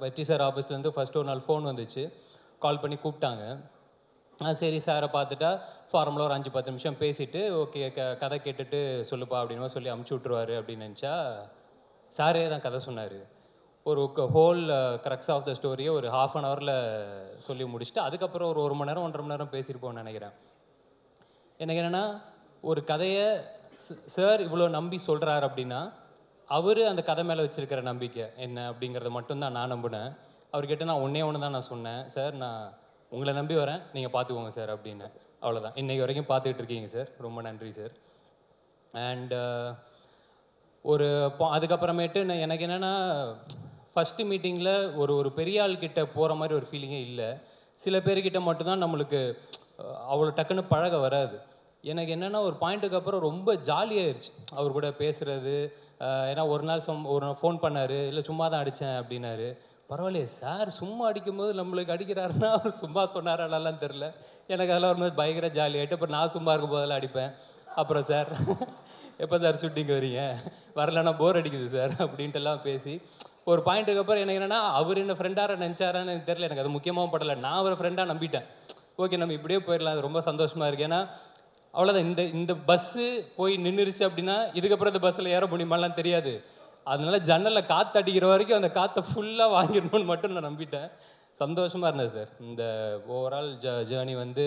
வெற்றி சார் ஆஃபீஸ்லேருந்து ஃபஸ்ட்டு ஒரு நாள் ஃபோன் வந்துச்சு, கால் பண்ணி கூப்பிட்டாங்க. சரி சாரை பார்த்துட்டா ஃபார்மலாக ஒரு 5-10 நிமிஷம் பேசிவிட்டு ஓகே கதை கேட்டுட்டு சொல்லுப்பா அப்படின்னு சொல்லி அமுச்சு விட்ருவாரு அப்படின்னு நினச்சா, சாரே தான் கதை சொன்னார். ஒரு ஹோல் க்ரக்ஸ் ஆஃப் த ஸ்டோரியை ஒரு ½ அன் ஹவரில் சொல்லி முடிச்சுட்டு அதுக்கப்புறம் ஒரு 1 மணி நேரம் 1.5 மணி நேரம் பேசியிருப்போம்னு நினைக்கிறேன். எனக்கு என்னென்னா, ஒரு கதையை சார் இவ்வளோ நம்பி சொல்கிறார் அப்படின்னா அவர் அந்த கதை மேலே வச்சுருக்கிற நம்பிக்கை என்ன அப்படிங்கிறத மட்டும்தான் நான் நம்பினேன். அவர்கிட்ட நான் ஒன்று தான் நான் சொன்னேன், சார் நான் உங்களை நம்பி வரேன், நீங்கள் பார்த்துக்கோங்க சார் அப்படின்னு. அவ்வளோதான். இன்றைக்கி வரைக்கும் பார்த்துக்கிட்டு இருக்கீங்க சார், ரொம்ப நன்றி சார். அண்ட் ஒரு அதுக்கப்புறமேட்டு எனக்கு என்னென்னா ஃபஸ்ட்டு மீட்டிங்கில் ஒரு பெரிய ஆள்கிட்ட போகிற மாதிரி ஒரு ஃபீலிங்கே இல்லை. சில பேர்கிட்ட மட்டும்தான் நம்மளுக்கு அவ்வளோ டக்குன்னு பழக வராது. எனக்கு என்னென்னா ஒரு பாயிண்ட்டுக்கு அப்புறம் ரொம்ப ஜாலியாகிடுச்சு அவர் கூட பேசுகிறது. ஏன்னா ஒரு நாள் ஃபோன் பண்ணார், இல்லை சும்மா தான் அடித்தேன் அப்படின்னாரு. பரவாயில்லையே சார், சும்மா அடிக்கும்போது நம்மளுக்கு அடிக்கிறாருன்னா அவர் சும்மா சொன்னாராலாம் தெரில. எனக்கு அதெல்லாம் ஒரு மாதிரி பயங்கர ஜாலியாகிட்டு அப்புறம் நான் சும்மா இருக்கும் போதெல்லாம் அடிப்பேன். அப்புறம் சார் எப்போ சார் ஷூட்டிங் வரீங்க, வரலன்னா போர் அடிக்குது சார் அப்படின்ட்டுலாம் பேசி ஒரு பாயிண்ட்டுக்கு அப்புறம் எனக்கு என்னென்னா அவர் என்ன ஃப்ரெண்டாக நினச்சாரான்னு எனக்கு தெரியல. எனக்கு அது முக்கியமாகவும் படலை. நான் அவரை ஃப்ரெண்டாக நம்பிட்டேன். ஓகே நம்ம இப்படியே போயிடலாம், அது ரொம்ப சந்தோஷமாக இருக்குது. ஏன்னா அவ்வளோதான், இந்த பஸ்ஸு போய் நின்றுருச்சு அப்படின்னா இதுக்கப்புறம் இந்த பஸ்ஸில் ஏற முடியுமாலாம் தெரியாது. அதனால ஜன்னலில் காற்று அடிக்கிற வரைக்கும் அந்த காற்றை ஃபுல்லாக வாங்கிடணும்னு மட்டும் நான் நம்பிட்டேன். சந்தோஷமாக இருந்தது சார். இந்த ஓவரால் ஜேர்னி வந்து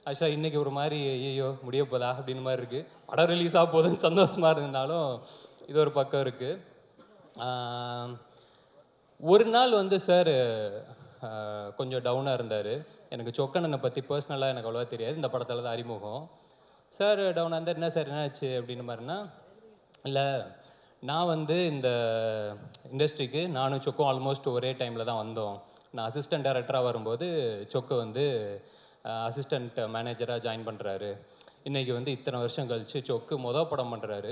ஆக்சுவலாக இன்றைக்கி ஒரு மாதிரி ஐயோ முடிய போதா அப்படின்னு மாதிரி இருக்குது. படம் ரிலீஸ் ஆக போகுதுன்னு சந்தோஷமாக இருந்தாலும் இது ஒரு பக்கம் இருக்குது. ஒரு நாள் வந்து சார் கொஞ்சம் டவுனாக இருந்தார். எனக்கு சொக்கண்ணனை பற்றி பர்சனலாக எனக்கு அவ்வளோவா தெரியாது, இந்த படத்தில் தான் அறிமுகம். சார் டவுனாக இருந்தார். என்ன சார் என்னாச்சு அப்படின்னு மாதிரினா, இல்லை நான் வந்து இந்த இண்டஸ்ட்ரிக்கு நானும் சொக்கும் ஆல்மோஸ்ட் ஒரே டைமில் தான் வந்தோம். நான் அசிஸ்டன்ட் டைரக்டராக வரும்போது சொக்கு வந்து அசிஸ்டண்ட் மேனேஜராக ஜாயின் பண்ணுறாரு. இன்றைக்கி வந்து இத்தனை வருஷம் கழித்து சொக்கு மொதல் படம் பண்ணுறாரு.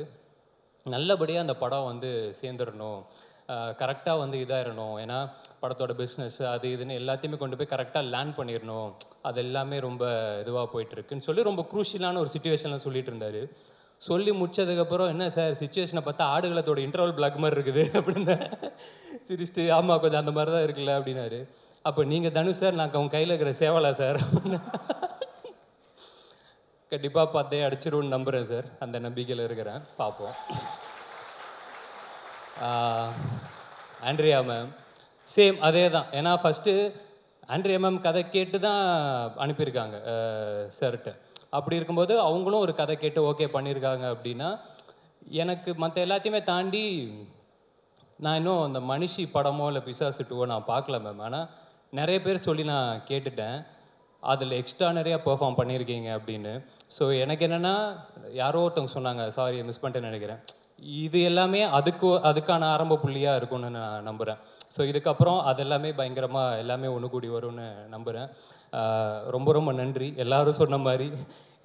நல்லபடியாக அந்த படம் வந்து சேர்ந்துடணும், கரெக்டாக வந்து இதாகிடணும். ஏன்னா படத்தோட பிஸ்னஸ் அது இதுன்னு எல்லாத்தையுமே கொண்டு போய் கரெக்டாக லேண்ட் பண்ணிடணும். அது எல்லாமே ரொம்ப இதுவாக போயிட்டுருக்குன்னு சொல்லி ரொம்ப க்ரூஷியலான ஒரு சுச்சுவேஷனில் சொல்லிட்டு இருந்தார். சொல்லி முடிச்சதுக்கப்புறம் என்ன சார் சுச்சுவேஷனை பார்த்தா ஆடுகளத்தோட இன்டர்வல் பிளாக் மாதிரி இருக்குது அப்படின்னு சிரிச்சிட்டு, ஆமாம் கொஞ்சம் அந்த மாதிரி தான் இருக்குல்ல அப்படின்னாரு. அப்போ நீங்கள் தனுஷ் சார், நான் அவங்க கையில் இருக்கிற சேவலா சார் அப்படின்னு. கண்டிப்பாக பார்த்தே அடிச்சிருவோன்னு நம்புகிறேன் சார், அந்த நம்பிக்கையில் இருக்கிறேன். பார்ப்போம். ஆண்ட்ரியா மேம் சேம் அதே தான். ஏன்னா ஃபஸ்ட்டு ஆண்ட்ரியா மேம் கதை கேட்டு தான் அனுப்பியிருக்காங்க சார்கிட்ட. அப்படி இருக்கும்போது அவங்களும் ஒரு கதை கேட்டு ஓகே பண்ணியிருக்காங்க அப்படின்னா, எனக்கு மற்ற எல்லாத்தையுமே தாண்டி நான் இன்னும் அந்த மனுஷி படமோ இல்லை பிசாசு 2 நான் பார்க்கல மேம். ஆனால் நிறைய பேர் சொல்லி நான் கேட்டுட்டேன், அதில் எக்ஸ்ட்ரானரியாக பெர்ஃபார்ம் பண்ணியிருக்கீங்க அப்படின்னு. ஸோ எனக்கு என்னென்னா, யாரோ ஒருத்தவங்க சொன்னாங்க, சாரி மிஸ் பண்ணிட்டேன்னு நினைக்கிறேன், இது எல்லாமே அதுக்கான ஆரம்ப புள்ளியாக இருக்கும்னு நான் நம்புகிறேன். ஸோ இதுக்கப்புறம் அதெல்லாமே பயங்கரமாக எல்லாமே ஒன்று கூடி வரும்னு நம்புகிறேன். ரொம்ப ரொம்ப நன்றி. எல்லோரும் சொன்ன மாதிரி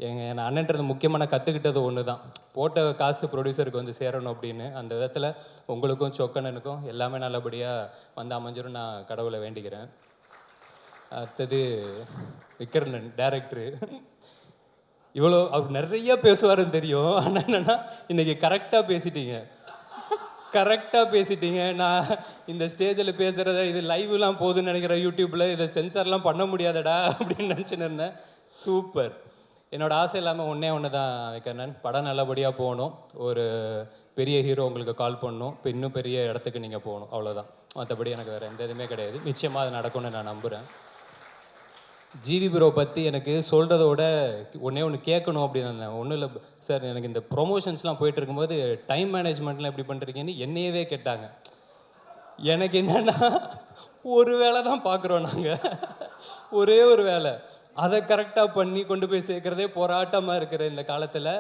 என் அண்ணன்றது முக்கியமாக நான் கற்றுக்கிட்டது ஒன்று தான், போட்ட காசு ப்ரொடியூசருக்கு வந்து சேரணும் அப்படின்னு. அந்த விதத்தில் உங்களுக்கும் சொக்கண்ணனுக்கும் எல்லாமே நல்லபடியாக வந்து அமைஞ்சிரும் நான் கடவுளை வேண்டிக்கிறேன். அடுத்தது விக்ரமன் டைரக்டரு. இவ்வளோ அவர் நிறைய பேசுவாருன்னு தெரியும், ஆனால் என்னென்னா இன்றைக்கி கரெக்டாக பேசிட்டீங்க. நான் இந்த ஸ்டேஜில் பேசுகிறத இது லைவ்லாம் போகுதுன்னு நினைக்கிறேன் யூடியூப்பில், இதை சென்சார்லாம் பண்ண முடியாதடா அப்படின்னு நினச்சின்னு இருந்தேன். சூப்பர். என்னோடய ஆசை இல்லாமல் ஒன்று தான் விக்ரமன், படம் நல்லபடியாக போகணும், ஒரு பெரிய ஹீரோ உங்களுக்கு கால் பண்ணணும், இப்போ இன்னும் பெரிய இடத்துக்கு நீங்கள் போகணும், அவ்வளோதான். மற்றபடி எனக்கு வேறு எந்த இதுவுமே கிடையாது. நிச்சயமாக அது நடக்கும்னு நான் நம்புகிறேன். ஜிவி ப்ரோ பற்றி எனக்கு சொல்கிறத விட ஒன்று கேட்கணும் அப்படின்னு இருந்தேன். ஒன்றும் இல்லை சார், எனக்கு இந்த ப்ரொமோஷன்ஸ்லாம் போயிட்டு இருக்கும்போது டைம் மேனேஜ்மெண்ட்லாம் எப்படி பண்ணுறீங்கன்னு என்னையவே கேட்டாங்க. எனக்கு என்னென்னா, ஒரு வேலை தான் பார்க்குறோம் நாங்கள், ஒரே ஒரு வேலை, அதை கரெக்டாக பண்ணி கொண்டு போய் சேர்க்குறதே போராட்டமாக இருக்கிற இந்த காலத்தில்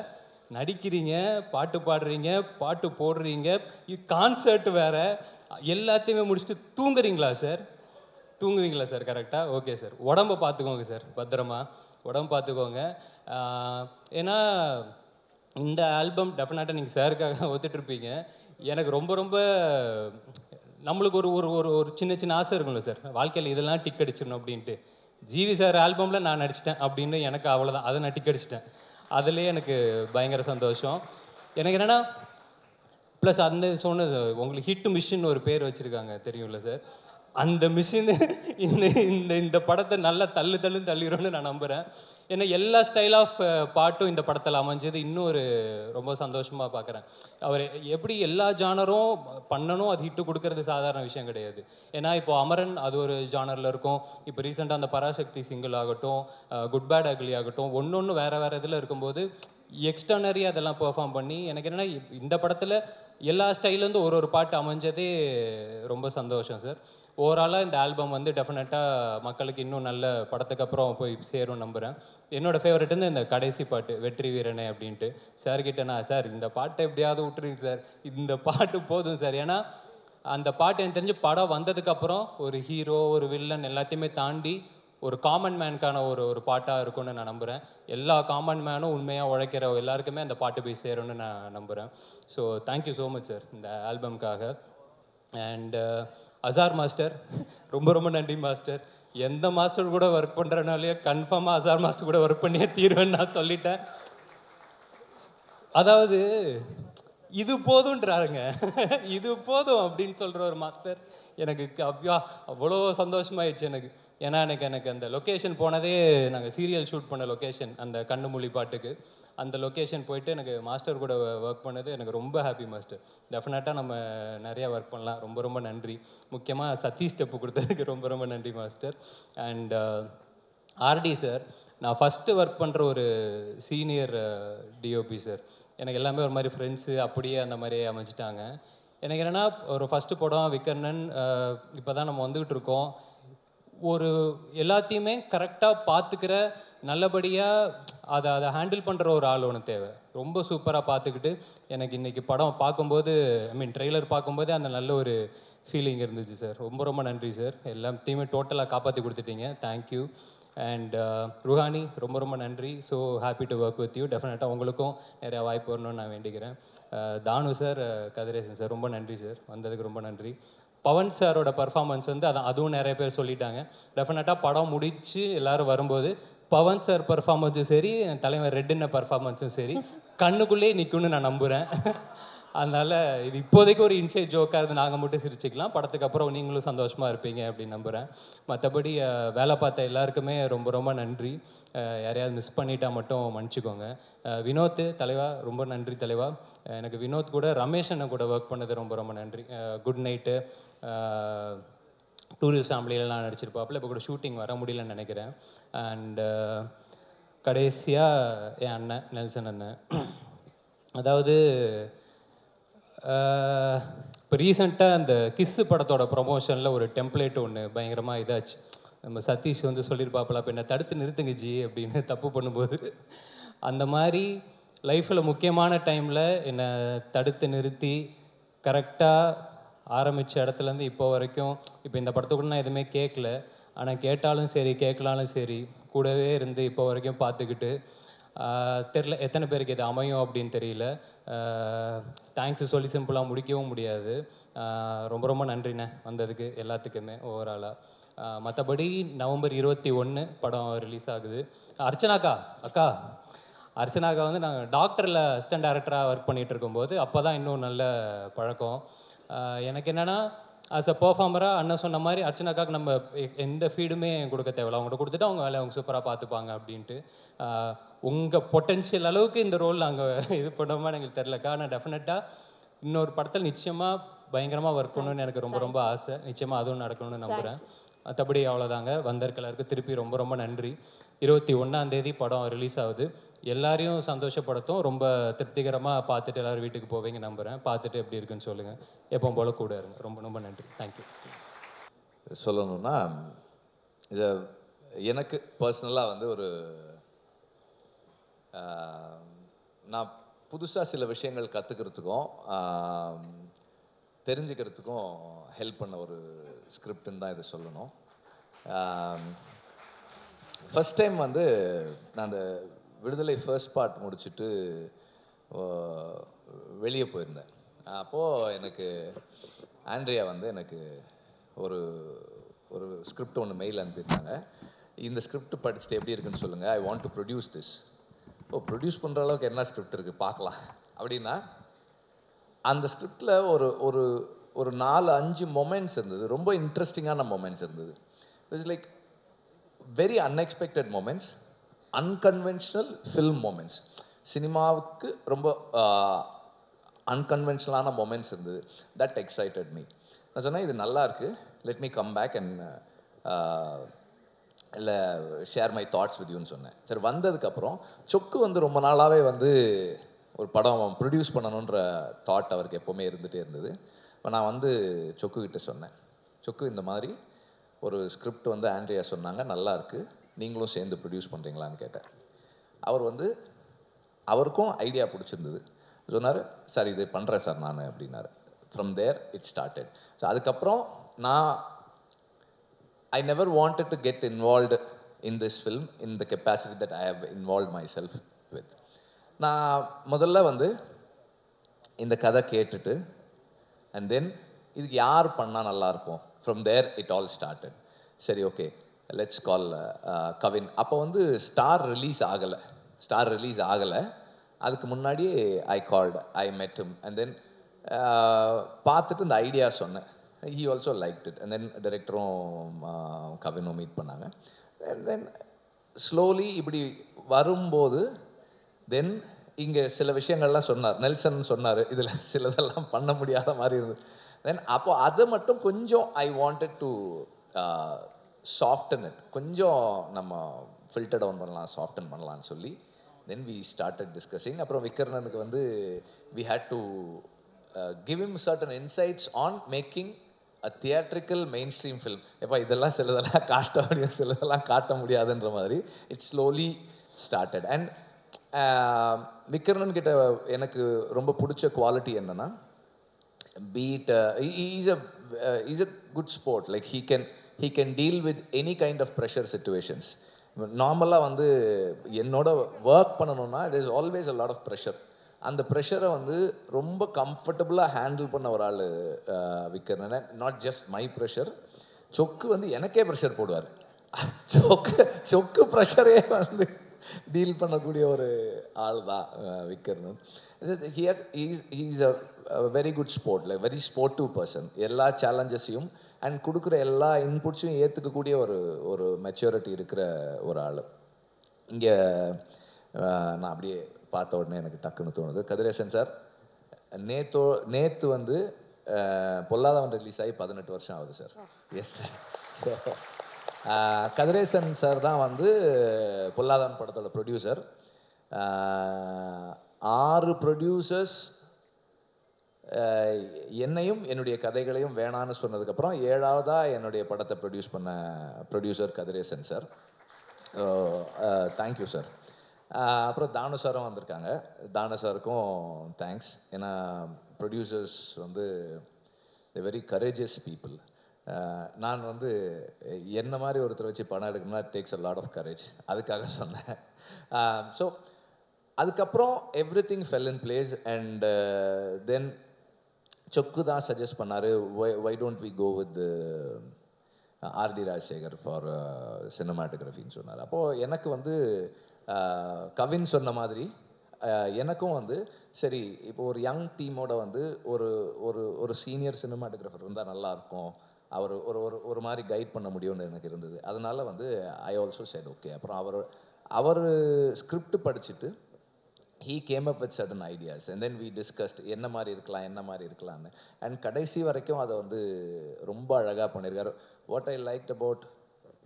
நடிக்கிறீங்க, பாட்டு பாடுறீங்க, பாட்டு போடுறீங்க, கான்சர்ட் வேறு, எல்லாத்தையுமே முடிச்சுட்டு தூங்குறீங்களா சார்? தூங்குவீங்களா சார்? கரெக்டாக ஓகே சார். உடம்பை பார்த்துக்கோங்க சார், பத்திரமா உடம்பு பார்த்துக்கோங்க. ஏன்னா இந்த ஆல்பம் டெஃபினட்டாக நீங்கள் சாருக்காக ஒத்துட்ருப்பீங்க. எனக்கு ரொம்ப ரொம்ப நம்மளுக்கு ஒரு ஒரு ஒரு சின்ன சின்ன ஆசை இருக்கும்ல சார், வாழ்க்கையில் இதெல்லாம் டிக் அடிச்சிடணும் அப்படின்ட்டு. ஜிவி சார் ஆல்பமில் நான் நடிச்சிட்டேன் அப்படின்னு எனக்கு அவ்வளோதான், அதை நான் டிக் அடிச்சிட்டேன். அதுலேயே எனக்கு பயங்கர சந்தோஷம். எனக்கு என்னென்னா ப்ளஸ் அந்த சொன்னது உங்களுக்கு ஹிட் மிஷின் ஒரு பேர் வச்சுருக்காங்க தெரியும்ல சார், அந்த மிஷினு இந்த படத்தை நல்லா தள்ளிடும்னு நான் நம்புகிறேன். ஏன்னா எல்லா ஸ்டைல் ஆஃப் பாட்டும் இந்த படத்தில் அமைஞ்சது இன்னும் ஒரு ரொம்ப சந்தோஷமாக பார்க்குறேன். அவர் எப்படி எல்லா ஜானரும் பண்ணணும், அது ஹிட்டு கொடுக்கறது சாதாரண விஷயம் கிடையாது. ஏன்னா இப்போ அமரன் அது ஒரு ஜானரில் இருக்கும், இப்போ ரீசெண்டாக அந்த பராசக்தி சிங்கிள் ஆகட்டும், குட் பேட் அக்லி ஆகட்டும், ஒன்று வேறு இதில் இருக்கும்போது எக்ஸ்டர்னரியாக அதெல்லாம் பெர்ஃபார்ம் பண்ணி, எனக்கு என்னென்னா இந்த படத்தில் எல்லா ஸ்டைலேருந்து ஒரு பாட்டு அமைஞ்சதே ரொம்ப சந்தோஷம் சார். ஓவராலாக இந்த ஆல்பம் வந்து டெஃபினட்டாக மக்களுக்கு இன்னும் நல்ல படத்துக்கு அப்புறம் போய் சேரும் நம்புகிறேன். என்னோடய ஃபேவரட் வந்து இந்த கடைசி பாட்டு வெற்றி வீரனே அப்படின்ட்டு. சார் கிட்ட நான் சார் இந்த பாட்டை எப்படியாவது விட்டுருங்க சார், இந்த பாட்டு போதும் சார். ஏன்னா அந்த பாட்டு எனக்கு தெரிஞ்சு படம் வந்ததுக்கப்புறம் ஒரு ஹீரோ ஒரு வில்லன் எல்லாத்தையுமே தாண்டி ஒரு காமன் மேனுக்கான ஒரு பாட்டாக இருக்கும்னு நான் நம்புகிறேன். எல்லா காமன் மேனும் உண்மையாக உழைக்கிற எல்லாருக்குமே அந்த பாட்டு போய் சேரும்னு நான் நம்புகிறேன். So thank you so much sir இந்த ஆல்பம்காக. அண்ட் அசார் மாஸ்டர் ரொம்ப ரொம்ப நன்றி மாஸ்டர். எந்த மாஸ்டர் கூட ஒர்க் பண்ணுறனாலேயே கன்ஃபார்மாக அசார் மாஸ்டர் கூட ஒர்க் பண்ணியே தீர்வேன்னு நான் சொல்லிட்டேன். அதாவது இது போதுன்றாருங்க, இது போதும் அப்படின்னு சொல்கிற ஒரு மாஸ்டர் எனக்கு அவ்வளோ சந்தோஷமாயிடுச்சு எனக்கு. ஏன்னா எனக்கு அந்த லொக்கேஷன் போனதே நாங்கள் சீரியல் ஷூட் பண்ண லொக்கேஷன், அந்த கண்ணுமொழி பாட்டுக்கு அந்த லொக்கேஷன் போயிட்டு எனக்கு மாஸ்டர் கூட ஒர்க் பண்ணது எனக்கு ரொம்ப ஹாப்பி மாஸ்டர். டெஃபினட்டாக நம்ம நிறையா ஒர்க் பண்ணலாம். ரொம்ப ரொம்ப நன்றி. முக்கியமாக சதீஷ் ஸ்டெப்பு கொடுத்ததுக்கு ரொம்ப ரொம்ப நன்றி மாஸ்டர். அண்ட் ஆர்டி சார், நான் ஃபஸ்ட்டு ஒர்க் பண்ணுற ஒரு சீனியர் டிஓபி சார். எனக்கு எல்லாமே ஒரு மாதிரி ஃப்ரெண்ட்ஸு அப்படியே அந்த மாதிரி அமைச்சிட்டாங்க. எனக்கு என்னென்னா ஒரு ஃபஸ்ட்டு படம் விக்கர்ணன், இப்போ தான் நம்ம வந்துக்கிட்டு இருக்கோம். ஒரு எல்லாத்தையுமே கரெக்டாக பார்த்துக்கிற நல்லபடியாக அதை ஹேண்டில் பண்ணுற ஒரு ஆள் ஒன்று தேவை. ரொம்ப சூப்பராக பார்த்துக்கிட்டு எனக்கு இன்றைக்கி படம் பார்க்கும்போது ட்ரெய்லர் பார்க்கும்போதே அந்த நல்ல ஒரு ஃபீலிங் இருந்துச்சு சார். ரொம்ப ரொம்ப நன்றி சார். எல்லாத்தையுமே டோட்டலாக காப்பாற்றி கொடுத்துட்டீங்க. தேங்க்யூ. அண்ட் ருஹானி ரொம்ப ரொம்ப நன்றி. So happy to work with you. டெஃபினட்டாக உங்களுக்கும் நிறையா வாய்ப்பு வரணும்னு நான் வேண்டிக்கிறேன். தானு சார், கதிரேசன் சார் ரொம்ப நன்றி சார், வந்ததுக்கு ரொம்ப நன்றி. பவன் சாரோட பர்ஃபார்மன்ஸ் வந்து அதுவும் நிறைய பேர் சொல்லிட்டாங்க. டெஃபினட்டாக படம் முடித்து எல்லோரும் வரும்போது பவன் சார் பர்ஃபார்மன்ஸும் சரி, தலைவர் ரெட்டின பர்ஃபார்மன்ஸும் சரி கண்ணுக்குள்ளேயே நிற்கும்னு நான் நம்புகிறேன். அதனால் இது இப்போதைக்கு ஒரு இன்சைட் ஜோக்காக இருந்து நாங்கள் மட்டும் சிரிச்சுக்கலாம். படத்துக்கு அப்புறம் நீங்களும் சந்தோஷமாக இருப்பீங்க அப்படின்னு நம்புகிறேன். மற்றபடி வேலை பார்த்த எல்லாருக்குமே ரொம்ப ரொம்ப நன்றி. யாரையாவது மிஸ் பண்ணிட்டா மட்டும் மன்னிச்சிக்கோங்க. வினோத் தலைவா ரொம்ப நன்றி தலைவா. எனக்கு வினோத் கூட ரமேஷ் அண்ணன் கூட ஒர்க் பண்ணது ரொம்ப ரொம்ப நன்றி. குட் நைட்டு, டூரிஸ்ட் ஃபேமிலியிலலாம் நடிச்சிருப்பாப்புல. இப்போ கூட ஷூட்டிங் வர முடியலன்னு நினைக்கிறேன். அண்டு கடைசியாக என் அண்ணன் நெல்சன் அண்ணன். அதாவது இப்போ ரீசெண்டாக அந்த கிஸ்ஸு படத்தோட ப்ரொமோஷனில் ஒரு டெம்ப்ளேட் ஒன்று பயங்கரமாக இதாச்சு. நம்ம சதீஷ் வந்து சொல்லியிருப்பாப்பில், அப்போ என்னை தடுத்து நிறுத்துங்க ஜி அப்படின்னு தப்பு பண்ணும்போது. அந்த மாதிரி லைஃப்பில் முக்கியமான டைமில் என்னை தடுத்து நிறுத்தி கரெக்டாக ஆரம்பித்த இடத்துலேருந்து இப்போ வரைக்கும், இப்போ இந்த படத்துக்குள்ள நான் எதுவுமே கேட்கல, ஆனால் கேட்டாலும் சரி கேட்கலாலும் சரி கூடவே இருந்து இப்போ வரைக்கும் பார்த்துக்கிட்டு, தெரில எத்தனை பேருக்கு இது அமையும் அப்படின்னு தெரியல. தேங்க்ஸ் சொல்லி சிம்பிளாக முடிக்கவும் முடியாது. ரொம்ப ரொம்ப நன்றிண்ணே வந்ததுக்கு எல்லாத்துக்குமே ஓவராலாக. மற்றபடி நவம்பர் 21 படம் ரிலீஸ் ஆகுது. அர்ச்சனாக்கா வந்து நாங்கள் டாக்டரில் அசிஸ்டன்ட் டைரக்டராக ஒர்க் பண்ணிகிட்டு இருக்கும்போது அப்போ தான் இன்னும் நல்ல பழக்கம். எனக்கு என்னென்னா ஆஸ் அ பர்ஃபார்மராக அண்ணன் சொன்ன மாதிரி அர்ச்சனாக்காக்கு நம்ம எந்த ஃபீடுமே கொடுக்க தேவையில்ல, அவங்கள்ட்ட கொடுத்துட்டு அவங்க வேலை அவங்க சூப்பராக பார்த்துப்பாங்க அப்படின்ட்டு. உங்கள் பொட்டென்ஷியல் அளவுக்கு இந்த ரோல் நாங்கள் இது பண்ணோமா எங்களுக்கு தெரிலக்கா. ஆனால் டெஃபினட்டாக இன்னொரு படத்தில் நிச்சயமாக பயங்கரமாக ஒர்க் பண்ணணும்னு எனக்கு ரொம்ப ரொம்ப ஆசை. நிச்சயமாக அதுவும் நடக்கணும்னு நம்புகிறேன். மற்றபடி அவ்வளோதாங்க. வந்திருக்கலருக்கு திருப்பி ரொம்ப ரொம்ப நன்றி. 21 படம் ரிலீஸ் ஆகுது. எல்லாரையும் சந்தோஷப்படுத்தும். ரொம்ப திருப்திகரமாக பார்த்துட்டு எல்லோரும் வீட்டுக்கு போவீங்க நம்புகிறேன். பார்த்துட்டு எப்படி இருக்குன்னு சொல்லுங்கள். எப்போ போல கூட இருங்க. ரொம்ப ரொம்ப நன்றி. தேங்க்யூ. சொல்லணும்னா இது எனக்கு பர்சனலாக வந்து ஒரு நான் புதுசாக சில விஷயங்கள் கற்றுக்கிறதுக்கும் தெரிஞ்சுக்கிறதுக்கும் ஹெல்ப் பண்ண ஒரு ஸ்கிரிப்டுன்னு தான் இதை சொல்லணும். ஃபஸ்ட் டைம் வந்து நான் அந்த விடுதலை ஃபர்ஸ்ட் பார்ட் முடிச்சுட்டு வெளியே போயிருந்தேன். அப்போது எனக்கு ஆண்ட்ரியா வந்து எனக்கு ஒரு ஒரு ஸ்கிரிப்ட் ஒன்று மெயில் அனுப்பியிருந்தாங்க. இந்த ஸ்கிரிப்ட் படிச்சுட்டு எப்படி இருக்குன்னு சொல்லுங்கள், ஐ want to produce this. Produce பண்ணுற அளவுக்கு என்ன ஸ்கிரிப்ட் இருக்குது பார்க்கலாம் அப்படின்னா, அந்த ஸ்கிரிப்டில் ஒரு ஒரு ஒரு 4-5 மொமெண்ட்ஸ் இருந்தது. ரொம்ப இன்ட்ரெஸ்டிங்கான மொமெண்ட்ஸ் இருந்தது. It's like very unexpected moments, unconventional film moments. சினிமாவுக்கு ரொம்ப அன்கன்வென்ஷனலான மொமெண்ட்ஸ் இருந்தது. That excited me. நான் சொன்னேன் இது நல்லா இருக்குது, let me come back and இல்லை ஷேர் மை தாட்ஸ் வித் யூன்னு சொன்னேன். சரி, வந்ததுக்கப்புறம் சொக்கு வந்து ரொம்ப நாளாகவே வந்து ஒரு படம் ப்ரொடியூஸ் பண்ணணுன்ற தாட் அவருக்கு எப்போவுமே இருந்துகிட்டே இருந்தது. இப்போ நான் வந்து சொக்குக்கிட்ட சொன்னேன், சொக்கு இந்த மாதிரி ஒரு ஸ்கிரிப்ட் வந்து ஆண்ட்ரியா சொன்னாங்க, நல்லா இருக்குது, நீங்களும் சேர்ந்து ப்ரொடியூஸ் பண்ணுறீங்களான்னு கேட்டேன். அவர் வந்து அவருக்கும் ஐடியா பிடிச்சிருந்தது. சொன்னார், சார் இது பண்ணுறேன் சார் நான் அப்படின்னாரு. From there it started. So அதுக்கப்புறம் நான் I never wanted to get involved in this film in the capacity that I have involved myself with. நான் முதல்ல வந்து இந்த கதை கேட்டுட்டு அண்ட் தென் இதுக்கு யார் பண்ணால் நல்லாயிருக்கும், from there it all started. சரி ஓகே லெட்ஸ் கால் கவின். அப்போ வந்து ஸ்டார் ரிலீஸ் ஆகலை. அதுக்கு முன்னாடியே ஐ met him and then பார்த்துட்டு இந்த ஐடியா சொன்னேன். he also liked it and then டைரக்டரும் கவினும் மீட் பண்ணாங்க. and then ஸ்லோலி இப்படி வரும்போது தென் இங்கே சில விஷயங்கள்லாம் சொன்னார், நெல்சன் சொன்னார், இதில் சிலதெல்லாம் பண்ண முடியாத மாதிரி இருந்தது. தென் அப்போ அதை மட்டும் கொஞ்சம் I wanted to soften it, கொஞ்சம் நம்ம ஃபில்டர் டவுன் பண்ணலாம், சாஃப்டன் பண்ணலான்னு சொல்லி தென் வி ஸ்டார்டட் டிஸ்கஸிங். அப்புறம் விக்ரனனுக்கு வந்து we had to give him certain insights on making a theatrical mainstream film. எப்போ இதெல்லாம் சிலதெல்லாம் காட்ட முடியும், சிலதெல்லாம் காட்ட முடியாதுன்ற மாதிரி இட் ஸ்லோலி ஸ்டார்டட். அண்ட் விக்ரனன் கிட்ட எனக்கு ரொம்ப பிடிச்ச குவாலிட்டி என்னன்னா, beat he's a good sport, like he can deal with any kind of pressure situations. நார்மலாக வந்து என்னோட ஒர்க் பண்ணணும்னா there is always a lot of pressure. அந்த ப்ரெஷரை வந்து ரொம்ப கம்ஃபர்டபுளாக ஹேண்டில் பண்ண ஒரு ஆள் விக்ரனன். நாட் ஜஸ்ட் மை ப்ரெஷர், சொக்கு வந்து எனக்கே ப்ரெஷர் போடுவார். சொக்கு ப்ரெஷரே வந்து டீல் பண்ணக்கூடிய ஒரு ஆள் தான் Vikranan. He's a very good sport, like very sportive person. எல்லா சேலஞ்சஸையும் அண்ட் கொடுக்குற எல்லா இன்புட்ஸையும் ஏற்றுக்கக்கூடிய ஒரு மெச்சூரிட்டி இருக்கிற ஒரு ஆள். இங்கே நான் அப்படியே பார்த்த உடனே எனக்கு டக்குன்னு தோணுது, கதிரேசன் சார் நேற்று வந்து பொல்லாதவன் ரிலீஸ் ஆகி 18 வருஷம் ஆகுது sir. Yes sir. So Kathiresan sir தான் வந்து பொல்லாதவன் படத்தோட ப்ரொடியூசர். 6 ப்ரொடியூசர்ஸ் என்னையும் என்னுடைய கதைகளையும் வேணான்னு சொன்னதுக்கப்புறம் 7ஆவதாக என்னுடைய படத்தை ப்ரொடியூஸ் பண்ண producer Kathiresan sir. Thank you sir. அப்புறம் தானு சாரும் வந்திருக்காங்க. தானு சாருக்கும் தேங்க்ஸ். ஏன்னா ப்ரொடியூசர்ஸ் வந்து வெரி கரேஜியஸ் பீப்புள். நான் வந்து என்ன மாதிரி ஒருத்தர் வச்சு படம் எடுக்கணும்னா takes a lot of courage, அதுக்காக சொன்னேன். ஸோ அதுக்கப்புறம் everything fell in place. And then Chokku தான் சஜஸ்ட் பண்ணார், why don't we go with RD Rajasekar for சினிமாட்டோகிராஃபின்னு சொன்னார். அப்போது எனக்கு வந்து கவின் சொன்ன மாதிரி எனக்கும் வந்து சரி இப்போ ஒரு யங் டீமோட வந்து ஒரு ஒரு ஒரு சீனியர் சினிமாட்டோகிராஃபர் இருந்தால் நல்லாயிருக்கும், அவர் ஒரு மாதிரி கைட் பண்ண முடியும்னு எனக்கு இருந்தது. அதனால வந்து ஐ ஆல்சோ செட் ஓகே. அப்புறம் அவர் ஸ்கிரிப்ட் படிச்சுட்டு he came up with certain ideas and then we discussed என்ன மாதிரி இருக்கலாம்னு. அண்ட் கடைசி வரைக்கும் அதை வந்து ரொம்ப அழகாக பண்ணியிருக்காரு. What I liked about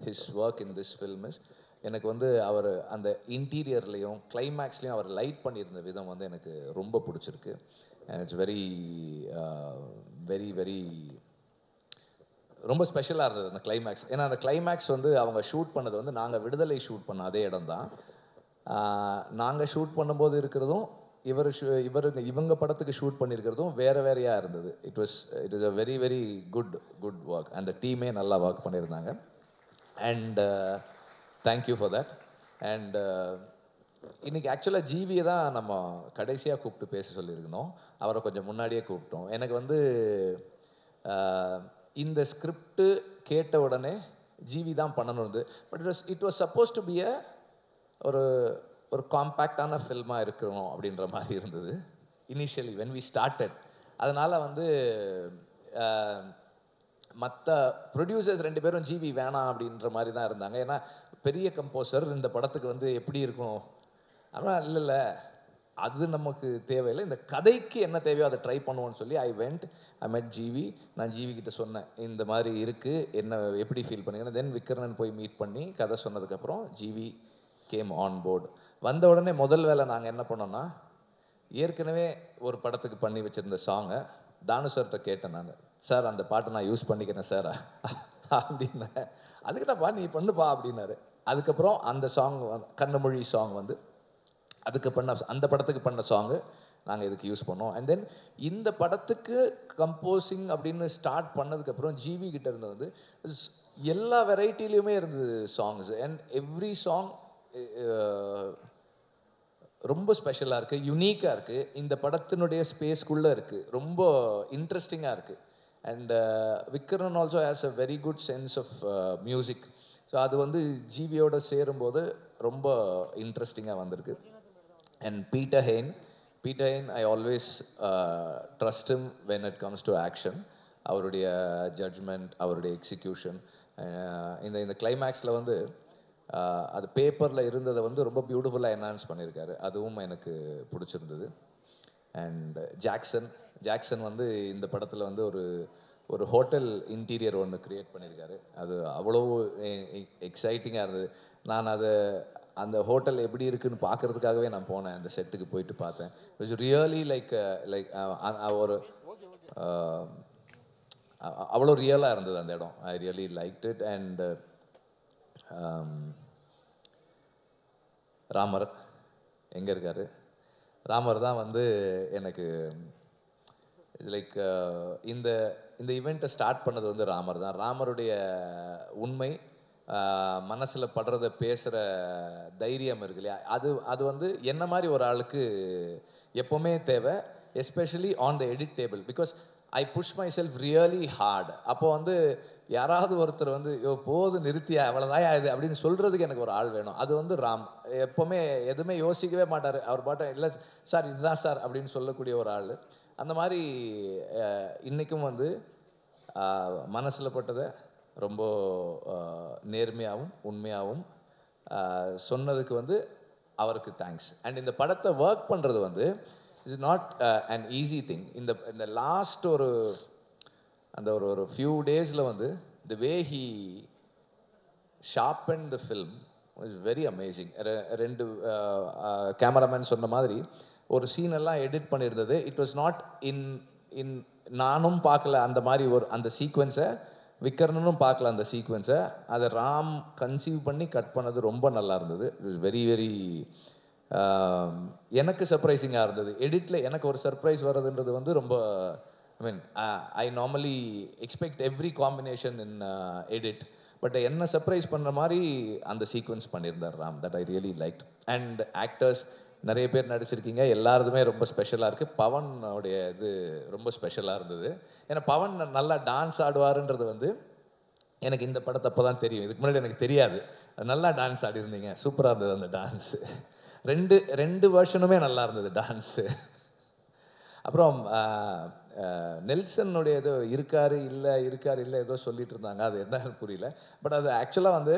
his work in this film is, எனக்கு வந்து அவர் அந்த இன்டீரியர்லேயும் கிளைமேக்ஸ்லேயும் அவர் லைட் பண்ணியிருந்த விதம் வந்து எனக்கு ரொம்ப பிடிச்சிருக்கு. And it's very very very ரொம்ப ஸ்பெஷலாக இருந்தது அந்த கிளைமேக்ஸ். ஏன்னா அந்த கிளைமேக்ஸ் வந்து அவங்க ஷூட் பண்ணது வந்து நாங்கள் விடுதலை ஷூட் பண்ண அதே இடம் தான். நாங்கள் ஷூட் பண்ணும்போது இருக்கிறதும் இவங்க படத்துக்கு ஷூட் பண்ணியிருக்கிறதும் வேறையாக இருந்தது. It is a very very good work. அந்த டீமே நல்லா ஒர்க் பண்ணியிருந்தாங்க. And thank you for that. And இன்றைக்கி ஆக்சுவலாக ஜிவியை தான் நம்ம கடைசியாக கூப்பிட்டு பேச சொல்லியிருக்கணும், அவரை கொஞ்சம் முன்னாடியே கூப்பிட்டோம். எனக்கு வந்து இந்த ஸ்கிரிப்டு கேட்ட உடனே ஜிவி தான் பண்ணணும். But it was suppose to be ஒரு காம்பேக்டான ஃபில்மாக இருக்கணும் அப்படின்ற மாதிரி இருந்தது இனிஷியலி வென் வி ஸ்டார்டட். அதனால் வந்து மற்ற ப்ரொடியூசர்ஸ் 2 பேரும் ஜிவி வேணாம் அப்படின்ற மாதிரி தான் இருந்தாங்க. ஏன்னா பெரிய கம்போசர் இந்த படத்துக்கு வந்து எப்படி இருக்கும், ஆனால் இல்லை அது நமக்கு தேவையில்லை, இந்த கதைக்கு என்ன தேவையோ அதை ட்ரை பண்ணுவோன்னு சொல்லி ஐ மெட் ஜிவி. நான் ஜிவி கிட்ட சொன்னேன் இந்த மாதிரி இருக்குது, என்ன எப்படி ஃபீல் பண்ணுங்கன்னா. தென் விக்ரனன் போய் மீட் பண்ணி கதை சொன்னதுக்கப்புறம் ஜிவி கேம் ஆன் போர்டு. வந்த உடனே முதல் வேலை நாங்கள் என்ன பண்ணோம்னா, ஏற்கனவே ஒரு படத்துக்கு பண்ணி வச்சுருந்த சாங்கை தானு சார்கிட்ட கேட்டேன் நான், சார் அந்த பாட்டை நான் யூஸ் பண்ணிக்கிறேன் சார் அப்படின்னேன். அதுக்குடாப்பா நீ பண்ணுப்பா அப்படின்னாரு. அதுக்கப்புறம் அந்த சாங் கண்ணமொழி சாங் வந்து அதுக்கு பண்ண அந்த படத்துக்கு பண்ண சாங்கு நாங்கள் இதுக்கு யூஸ் பண்ணோம். அண்ட் தென் இந்த படத்துக்கு கம்போசிங் அப்படின்னு ஸ்டார்ட் பண்ணதுக்கப்புறம் ஜிவி கிட்ட இருந்து வந்து எல்லா வெரைட்டிலையுமே இருந்தது சாங்ஸ். அண்ட் எவ்ரி சாங் ரொம்ப ஸ்பெஷலாக இருக்குது, யுனீக்காக இருக்குது, இந்த படத்தினுடைய ஸ்பேஸ்க்குள்ளே இருக்குது, ரொம்ப இன்ட்ரெஸ்டிங்காக இருக்குது. And Vikran also has a very good sense of music. So அது வந்து ஜிவியோட சேரும்போது ரொம்ப இன்ட்ரெஸ்டிங்காக வந்திருக்கு. And Peter Hein, I always trust him when it comes to action. அவருடைய ஜட்ஜ்மெண்ட், அவருடைய எக்ஸிக்யூஷன், இந்த கிளைமேக்ஸில் வந்து அது பேப்பரில் இருந்ததை வந்து ரொம்ப பியூட்டிஃபுல்லாக என்ஹான்ஸ் பண்ணியிருக்காரு. அதுவும் எனக்கு பிடிச்சிருந்தது. அண்ட் ஜாக்சன் வந்து இந்த படத்தில் வந்து ஒரு ஹோட்டல் இன்டீரியர் ஒன்று க்ரியேட் பண்ணியிருக்காரு. அது அவ்வளோ எக்ஸைட்டிங்காக இருந்தது. நான் அந்த ஹோட்டல் எப்படி இருக்குன்னு பார்க்குறதுக்காகவே நான் போனேன், அந்த செட்டுக்கு போயிட்டு பார்த்தேன். இட்ஸ் ரியலி லைக் ஒரு அவ்வளோ ரியலாக இருந்தது அந்த இடம். I really liked it. And Ramar எங்கே இருக்கார்? ராமர் தான் வந்து எனக்கு லைக் இந்த ஈவெண்ட்டை ஸ்டார்ட் பண்ணது வந்து ராமர் தான். ராமருடைய உண்மை, மனசில் படுறத பேசுகிற தைரியம் இருக்கு இல்லையா, அது வந்து என்ன மாதிரி ஒரு ஆளுக்கு எப்போவுமே தேவை, especially on the edit table. Because I push my self really hard. அப்போ வந்து யாராவது ஒருத்தர் வந்து போது நிறுத்தியா அவ்வளோதான் இது அப்படின்னு சொல்கிறதுக்கு எனக்கு ஒரு ஆள் வேணும். அது வந்து ராம் எப்போவுமே எதுவுமே யோசிக்கவே மாட்டார். அவர் பாட்டை இல்லை சார் இதுதான் சார் அப்படின்னு சொல்லக்கூடிய ஒரு ஆள். அந்த மாதிரி இன்றைக்கும் வந்து மனசில் பட்டதை ரொம்ப நேர்மையாகவும் உண்மையாகவும் சொன்னதுக்கு வந்து அவருக்கு தேங்க்ஸ். அண்ட் இந்த படத்தை ஒர்க் பண்ணுறது வந்து it's not an easy thing. இந்த லாஸ்ட் ஒரு ஃபியூ டேஸில் வந்து the way he sharpen the film is very amazing. ரெண்டு கேமராமேன் சொன்ன மாதிரி ஒரு சீனெல்லாம் எடிட் பண்ணியிருந்தது. இட் வாஸ் நாட் இன் நானும் பார்க்கல அந்த மாதிரி அந்த சீக்வன்ஸை, விக்ரனும் பார்க்கல அந்த சீக்வன்ஸை. அதை ராம் கன்சீவ் பண்ணி கட் பண்ணது ரொம்ப நல்லா இருந்தது. இட் வாஸ் வெரி வெரி எனக்கு சர்ப்ரைசிங்காக இருந்தது. எடிட்டில் எனக்கு ஒரு சர்ப்ரைஸ் வர்றதுன்றது வந்து ரொம்ப I normally expect every combination in edit. But என்ன சர்ப்ரைஸ் பண்ணுற மாதிரி அந்த சீக்வன்ஸ் பண்ணியிருந்தார் Ram. That I really like. And actors நிறைய பேர் நடிச்சிருக்கீங்க, எல்லாருதுமே ரொம்ப ஸ்பெஷலாக இருக்குது. பவனுடைய இது ரொம்ப ஸ்பெஷலாக இருந்தது. ஏன்னா பவன் நல்லா டான்ஸ் ஆடுவாருன்றது வந்து எனக்கு இந்த படத்தப்போ தான் தெரியும். இதுக்கு முன்னாடி எனக்கு தெரியாது. நல்லா டான்ஸ் ஆடிருந்தீங்க, சூப்பராக இருந்தது அந்த டான்ஸு. ரெண்டு வருஷனுமே நல்லா இருந்தது டான்ஸு. அப்புறம் நெல்சனுடைய ஏதோ இருக்காரு இல்லை ஏதோ சொல்லிட்டு இருந்தாங்க, அது என்னன்னு புரியல. பட் அது ஆக்சுவலாக வந்து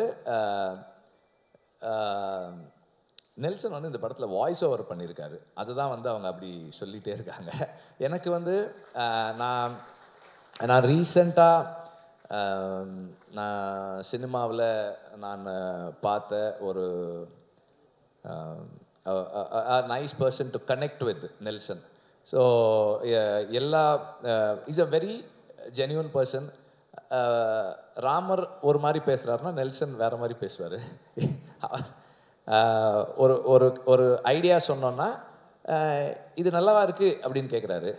நெல்சன் வந்து இந்த படத்தில் வாய்ஸ் ஓவர் பண்ணியிருக்காரு. அதுதான் வந்து அவங்க அப்படி சொல்லிகிட்டே இருக்காங்க. எனக்கு வந்து நான் ரீசண்டாக நான் சினிமாவில் நான் பார்த்த ஒரு nice person to connect with Nelson. So எல்லா is a very genuine person. Ramar ஒரு மாதிரி பேசுகிறாருன்னா நெல்சன் வேறு மாதிரி பேசுவார். ஒரு ஐடியா சொன்னோன்னா இது நல்லாவா இருக்குது அப்படின்னு கேட்குறாரு.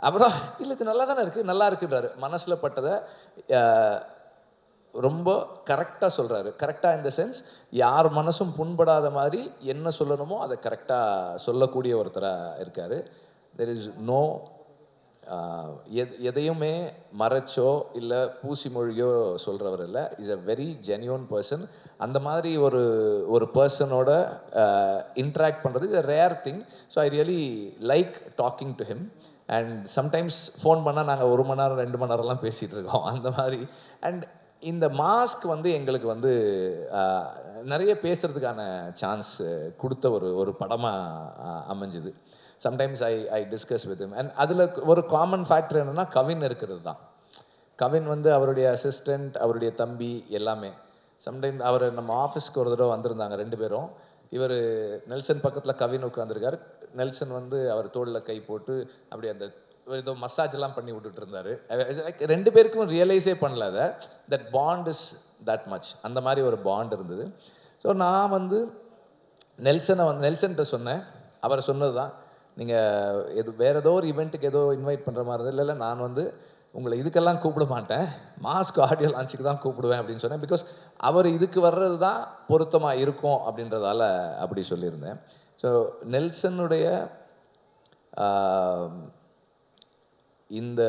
அப்புறம் இல்லை இது நல்லா தானே இருக்குது, நல்லா இருக்குன்றாரு. மனசில் பட்டதை ரொம்ப கரெக்டாக சொல்கிறாரு. கரெக்டாக இந்த சென்ஸ் யார் மனசும் புண்படாத மாதிரி என்ன சொல்லணுமோ அதை கரெக்டாக சொல்லக்கூடிய ஒருத்தராக இருக்கார். தெர் இஸ் நோ எதையுமே மறைச்சோ இல்லை பூசி மொழியோ சொல்கிறவர் இல்லை. Is a very genuine person. அந்த மாதிரி ஒரு பர்சனோட இன்ட்ராக்ட் பண்ணுறது is a rare thing. So I really like talking to him. And sometimes phone பண்ணால் நாங்கள் 1 மணி நேரம் 2 மணி நேரம்லாம் பேசிகிட்டு இருக்கோம் அந்த மாதிரி. அண்ட் இந்த மாஸ்க் வந்து எங்களுக்கு வந்து நிறைய பேசுகிறதுக்கான சான்ஸ் கொடுத்த ஒரு படமாக அமைஞ்சுது. Sometimes I discuss with him. And அதில் ஒரு காமன் ஃபேக்டர் என்னென்னா கவின் இருக்கிறது தான். கவின் வந்து அவருடைய அசிஸ்டண்ட், அவருடைய தம்பி எல்லாமே. சம்டைம் அவர் நம்ம ஆஃபீஸ்க்கு ஒரு தடவை வந்திருந்தாங்க 2 பேரும். இவர் நெல்சன் பக்கத்தில் கவின் உட்காந்துருக்கார். நெல்சன் வந்து அவர் தோளில் கை போட்டு அப்படி அந்த ஏதோ மசாஜ்லாம் பண்ணி விட்டுட்டு இருந்தாரு. ரெண்டு பேருக்கும் ரியலைஸே பண்ணல அதை, that bond is that much, அந்த மாதிரி ஒரு பாண்ட் இருந்தது. ஸோ நான் வந்து நெல்சன்கிட்ட சொன்னேன், அவர் சொன்னது தான், நீங்கள் வேறு ஏதோ ஒரு ஈவெண்ட்டுக்கு ஏதோ இன்வைட் பண்ணுற மாதிரி இருந்தது. இல்லை நான் வந்து உங்களை இதுக்கெல்லாம் கூப்பிட மாட்டேன், மாஸ்க் ஆடியோ லான்ச்சுக்கு தான் கூப்பிடுவேன் அப்படின்னு சொன்னேன். பிகாஸ் அவர் இதுக்கு வர்றது தான் பொருத்தமாக இருக்கும் அப்படின்றதால அப்படி சொல்லியிருந்தேன். ஸோ நெல்சனுடைய இந்த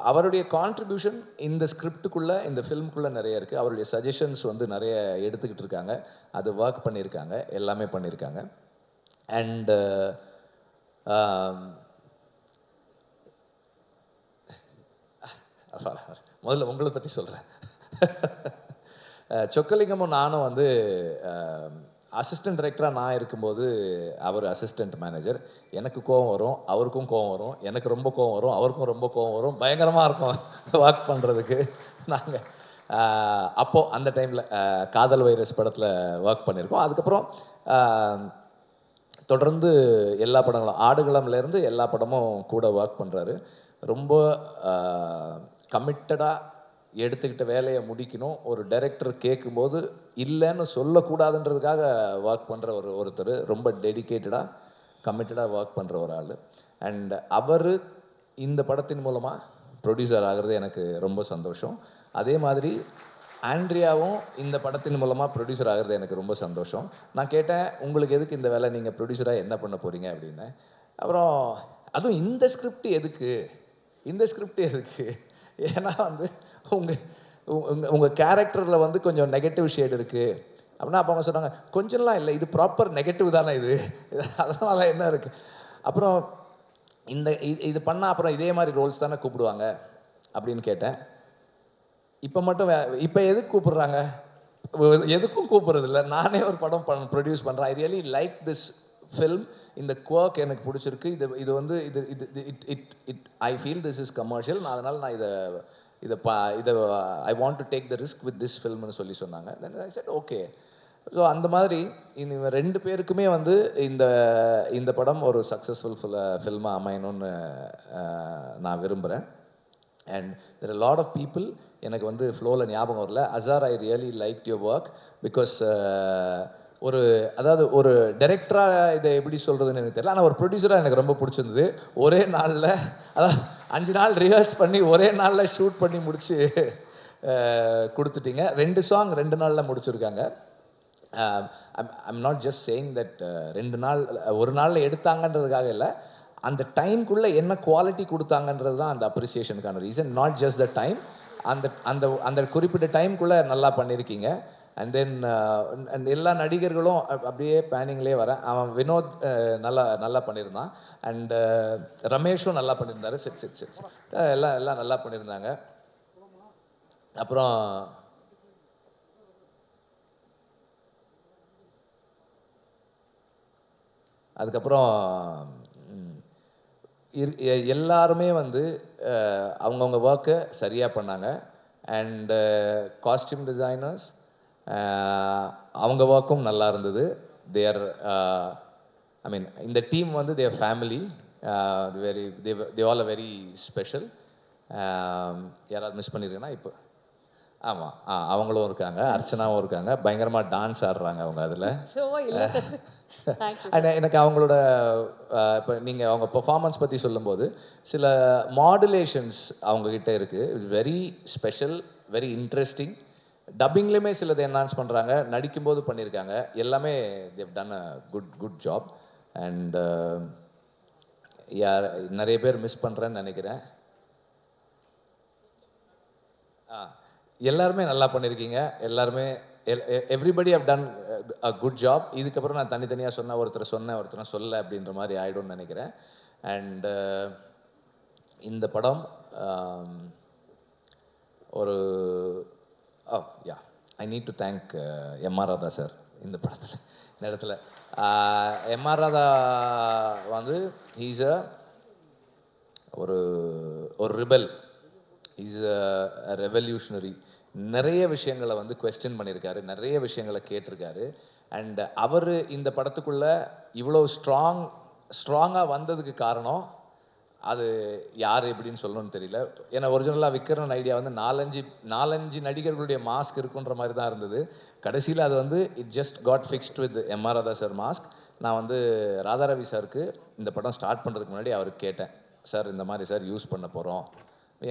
அவருடைய கான்ட்ரிபியூஷன் இந்த ஸ்கிரிப்டுக்குள்ளே, இந்த ஃபில்முக்குள்ளே நிறைய இருக்குது. அவருடைய சஜஷன்ஸ் வந்து நிறைய எடுத்துக்கிட்டு இருக்காங்க, அது ஒர்க் பண்ணியிருக்காங்க, எல்லாமே பண்ணியிருக்காங்க. அண்டு முதல்ல உங்களை பற்றி சொல்கிறேன். சொக்கலிங்கமும் நானும் வந்து அசிஸ்டன்ட் டைரக்டராக நான் இருக்கும்போது அவர் அசிஸ்டன்ட் மேனேஜர். எனக்கு கோவம் வரும், அவருக்கும் கோவம் வரும், எனக்கு ரொம்ப கோவம் வரும், அவருக்கும் ரொம்ப கோவம் வரும், பயங்கரமாக இருக்கும் ஒர்க் பண்ணுறதுக்கு. நாங்கள் அப்போது அந்த டைமில் காதல் வைரஸ் படத்தில் ஒர்க் பண்ணியிருக்கோம். அதுக்கப்புறம் தொடர்ந்து எல்லா படங்களும், ஆடுகளம்லேருந்து எல்லா படமும் கூட ஒர்க் பண்ணுறாரு. ரொம்ப கமிட்டடாக எடுத்துக்கிட்ட வேலையை முடிக்கணும், ஒரு டைரக்டர் கேட்கும்போது இல்லைன்னு சொல்லக்கூடாதுன்றதுக்காக ஒர்க் பண்ணுற ஒருத்தர், ரொம்ப டெடிக்கேட்டடாக கமிட்டடாக ஒர்க் பண்ணுற ஒரு ஆள். அண்ட் அவர் இந்த படத்தின் மூலமாக ப்ரொடியூசர் ஆகிறது எனக்கு ரொம்ப சந்தோஷம். அதே மாதிரி ஆண்ட்ரியாவும் இந்த படத்தின் மூலமாக ப்ரொடியூசர் ஆகிறது எனக்கு ரொம்ப சந்தோஷம். நான் கேட்டேன், உங்களுக்கு எதுக்கு இந்த வேலை, நீங்கள் ப்ரொடியூசராக என்ன பண்ண போகிறீங்க அப்படின்னு. அப்புறம் அதுவும் இந்த ஸ்கிரிப்ட் எதுக்கு, இந்த ஸ்கிரிப்ட் எதுக்கு, ஏன்னா வந்து உங்கள் கேரக்டரில் வந்து கொஞ்சம் நெகட்டிவ் ஷேட் இருக்குது அப்படின்னா, அப்போ அவங்க சொன்னாங்க, கொஞ்சம்லாம் இல்லை, இது ப்ராப்பர் நெகட்டிவ் தானே இது, அதனால் என்ன இருக்குது. அப்புறம் இது பண்ணால் அப்புறம் இதே மாதிரி ரோல்ஸ் தானே கூப்பிடுவாங்க அப்படின்னு கேட்டேன். இப்போ மட்டும் இப்போ எதுக்கு கூப்பிடுறாங்க, எதுக்கும் கூப்பிட்றதில்ல, நானே ஒரு படம் ப்ரொடியூஸ் பண்ணுறேன். I really like this film, இந்த குவர்க் எனக்கு பிடிச்சிருக்கு, இது வந்து I feel this is commercial, அதனால் நான் இதை I want to take the risk with this ஃபில்ம்னு சொன்னாங்க. Then I said okay. So அந்த மாதிரி இவங்க ரெண்டு பேருக்குமே வந்து இந்த படம் ஒரு சக்ஸஸ்ஃபுல் ஃபில்மாக அமையணும்னு நான் விரும்புகிறேன். And there are lot of people, எனக்கு வந்து ஃப்ளோவில் ஞாபகம் வரல. Azar, I really like your work because அதாவது ஒரு டைரக்டராக இதை எப்படி சொல்கிறதுன்னு எனக்கு தெரியல, ஆனால் ஒரு ப்ரொடியூசராக எனக்கு ரொம்ப பிடிச்சிருந்தது. ஒரே நாளில், அதாவது 5 நாள் ரிஹர்ஸ் பண்ணி ஒரே நாளில் ஷூட் பண்ணி முடித்து கொடுத்துட்டீங்க. 2 சாங் 2 நாளில் முடிச்சிருக்காங்க. I'm not just saying that 2 நாள் ஒரு நாளில் எடுத்தாங்கன்றதுக்காக இல்லை, அந்த டைம்குள்ளே என்ன குவாலிட்டி கொடுத்தாங்கன்றது தான் அந்த அப்ரிசியேஷனுக்கான reason. Not just the time, அந்த அந்த குறிப்பிட்ட டைம்குள்ளே நல்லா பண்ணியிருக்கீங்க. அண்ட் தென் எல்லா நடிகர்களும் அப்படியே பேனிங்லேயே வரேன். அவன் வினோத் நல்லா பண்ணியிருந்தான். அண்டு ரமேஷும் நல்லா பண்ணியிருந்தாரு. சரி எல்லாம் நல்லா பண்ணியிருந்தாங்க. அப்புறம் அதுக்கப்புறம் எல்லாருமே வந்து அவங்கவுங்க ஒர்க்கை சரியாக பண்ணாங்க. அண்டு காஸ்டியூம் டிசைனர்ஸ் அவங்க ஒர்க்கும் நல்லா இருந்தது. தேர் ஐ மீன் இந்த டீம் வந்து their family, they all a very special. யாராவது மிஸ் பண்ணியிருக்கேன்னா இப்போ ஆமாம் அவங்களும் இருக்காங்க, அர்ச்சனாவும் இருக்காங்க, பயங்கரமாக டான்ஸ் ஆடுறாங்க அவங்க அதில். எனக்கு அவங்களோட இப்போ நீங்கள் அவங்க பெர்ஃபார்மன்ஸ் பற்றி சொல்லும்போது சில மாடுலேஷன்ஸ் அவங்கக்கிட்ட இருக்குது, it's very special, very interesting. டப்பிங்லேயுமே சிலதை என்ஹான்ஸ் பண்ணுறாங்க, நடிக்கும்போது பண்ணியிருக்காங்க, எல்லாமே they've done a good job. And நிறைய பேர் மிஸ் பண்ணுறேன்னு நினைக்கிறேன். எல்லாருமே நல்லா பண்ணியிருக்கீங்க, எல்லாருமே everybody have done a good job. இதுக்கப்புறம் நான் தனித்தனியாக சொன்ன ஒருத்தரை சொல்ல அப்படின்ற மாதிரி ஆகிடும்னு நினைக்கிறேன். அண்டு இந்த படம் ஒரு I need to thank MR Radha sir இந்த படத்தில், இந்த இடத்துல. எம்ஆர் ராதா வந்து ஹீஸ் ஒரு ரிபல், இஸ் அ ரெவல்யூஷனரி. நிறைய விஷயங்களை வந்து குவெஸ்டின் பண்ணியிருக்காரு, நிறைய விஷயங்களை கேட்டிருக்காரு. அண்ட் அவர் இந்த படத்துக்குள்ளே இவ்வளோ ஸ்ட்ராங்காக வந்ததுக்கு காரணம் அது யார் எப்படின்னு சொல்லணும்னு தெரியல. ஏன்னா ஒரிஜினலாக விக்ரன் ஐடியா வந்து நாலஞ்சு நடிகர்களுடைய மாஸ்க் இருக்குன்ற மாதிரி தான் இருந்தது. கடைசியில் அது வந்து it just got fixed with MR Radha sir mask. நான் வந்து ராதாரவி சாருக்கு இந்த படம் ஸ்டார்ட் பண்ணுறதுக்கு முன்னாடி அவருக்கு கேட்டேன், சார் இந்த மாதிரி சார் யூஸ் பண்ண போகிறோம்,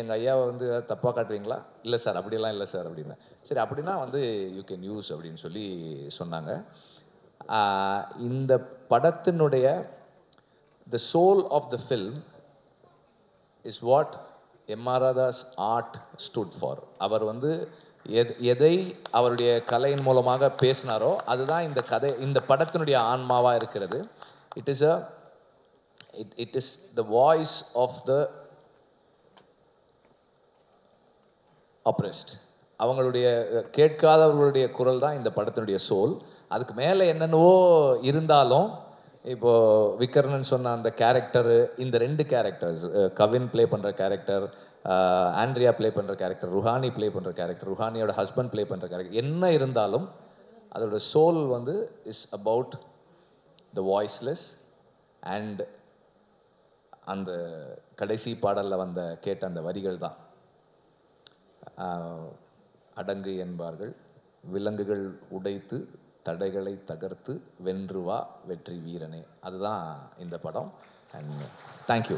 எங்கள் ஐயாவை வந்து தப்பாக காட்டுவீங்களா? இல்லை சார் அப்படியெல்லாம் இல்லை சார் அப்படின்னு. சரி அப்படின்னா வந்து யூ கேன் யூஸ் அப்படின்னு சொல்லி சொன்னாங்க. இந்த படத்தினுடைய the soul of the film is what M.R. Radha's art stood for. அவர் வந்து எதை அவருடைய கலையின் மூலமாக பேசினாரோ அதுதான் இந்த படத்தினுடைய ஆன்மாவாக இருக்கிறது. It is the voice of the oppressed. அவங்களுடைய கேட்காதவர்களுடைய குரல் தான் இந்த படத்தினுடைய சோல். அதுக்கு மேலே என்னென்னவோ இருந்தாலும் இப்போது விக்ரனன் சொன்ன அந்த கேரக்டரு, இந்த 2 கேரக்டர்ஸ், கவின் ப்ளே பண்ணுற கேரக்டர், ஆண்ட்ரியா ப்ளே பண்ணுற கேரக்டர், ருஹானி ப்ளே பண்ணுற கேரக்டர், ருஹானியோட ஹஸ்பண்ட் ப்ளே பண்ணுற கேரக்டர், என்ன இருந்தாலும் அதோட சோல் வந்து is about the voiceless. And அந்த கடைசி பாடலில் கேட்ட அந்த வரிகள் தான், அடங்கு என்பார்கள் விலங்குகள் உடைத்து தடைகளை தகர்த்து வென்று வா வெற்றி வீரனே. அதுதான் இந்த படம். And thank you.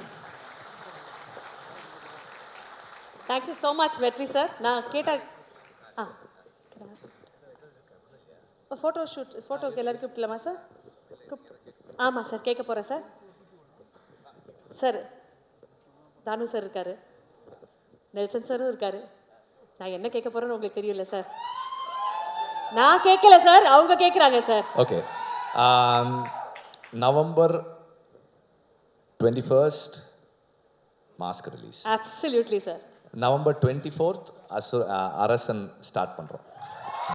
Thank you so much வெற்றி சார். நான் கேட்ட ஃபோட்டோக்கு எல்லாரும் கூப்பிடலாமா சார்? ஆமாம் சார், கேட்க போகிறேன் சார். சார் தானு சார் இருக்காரு, நெல்சன் சாரும் இருக்காரு. நான் என்ன கேட்க போகிறேன்னு உங்களுக்கு தெரியல சார். நான் கேட்கல சார், அவங்க கேட்குறாங்க sir. Okay. November 21st mask release. Absolutely sir. November 24th அரசன் ஸ்டார்ட் பண்ணுறோம்.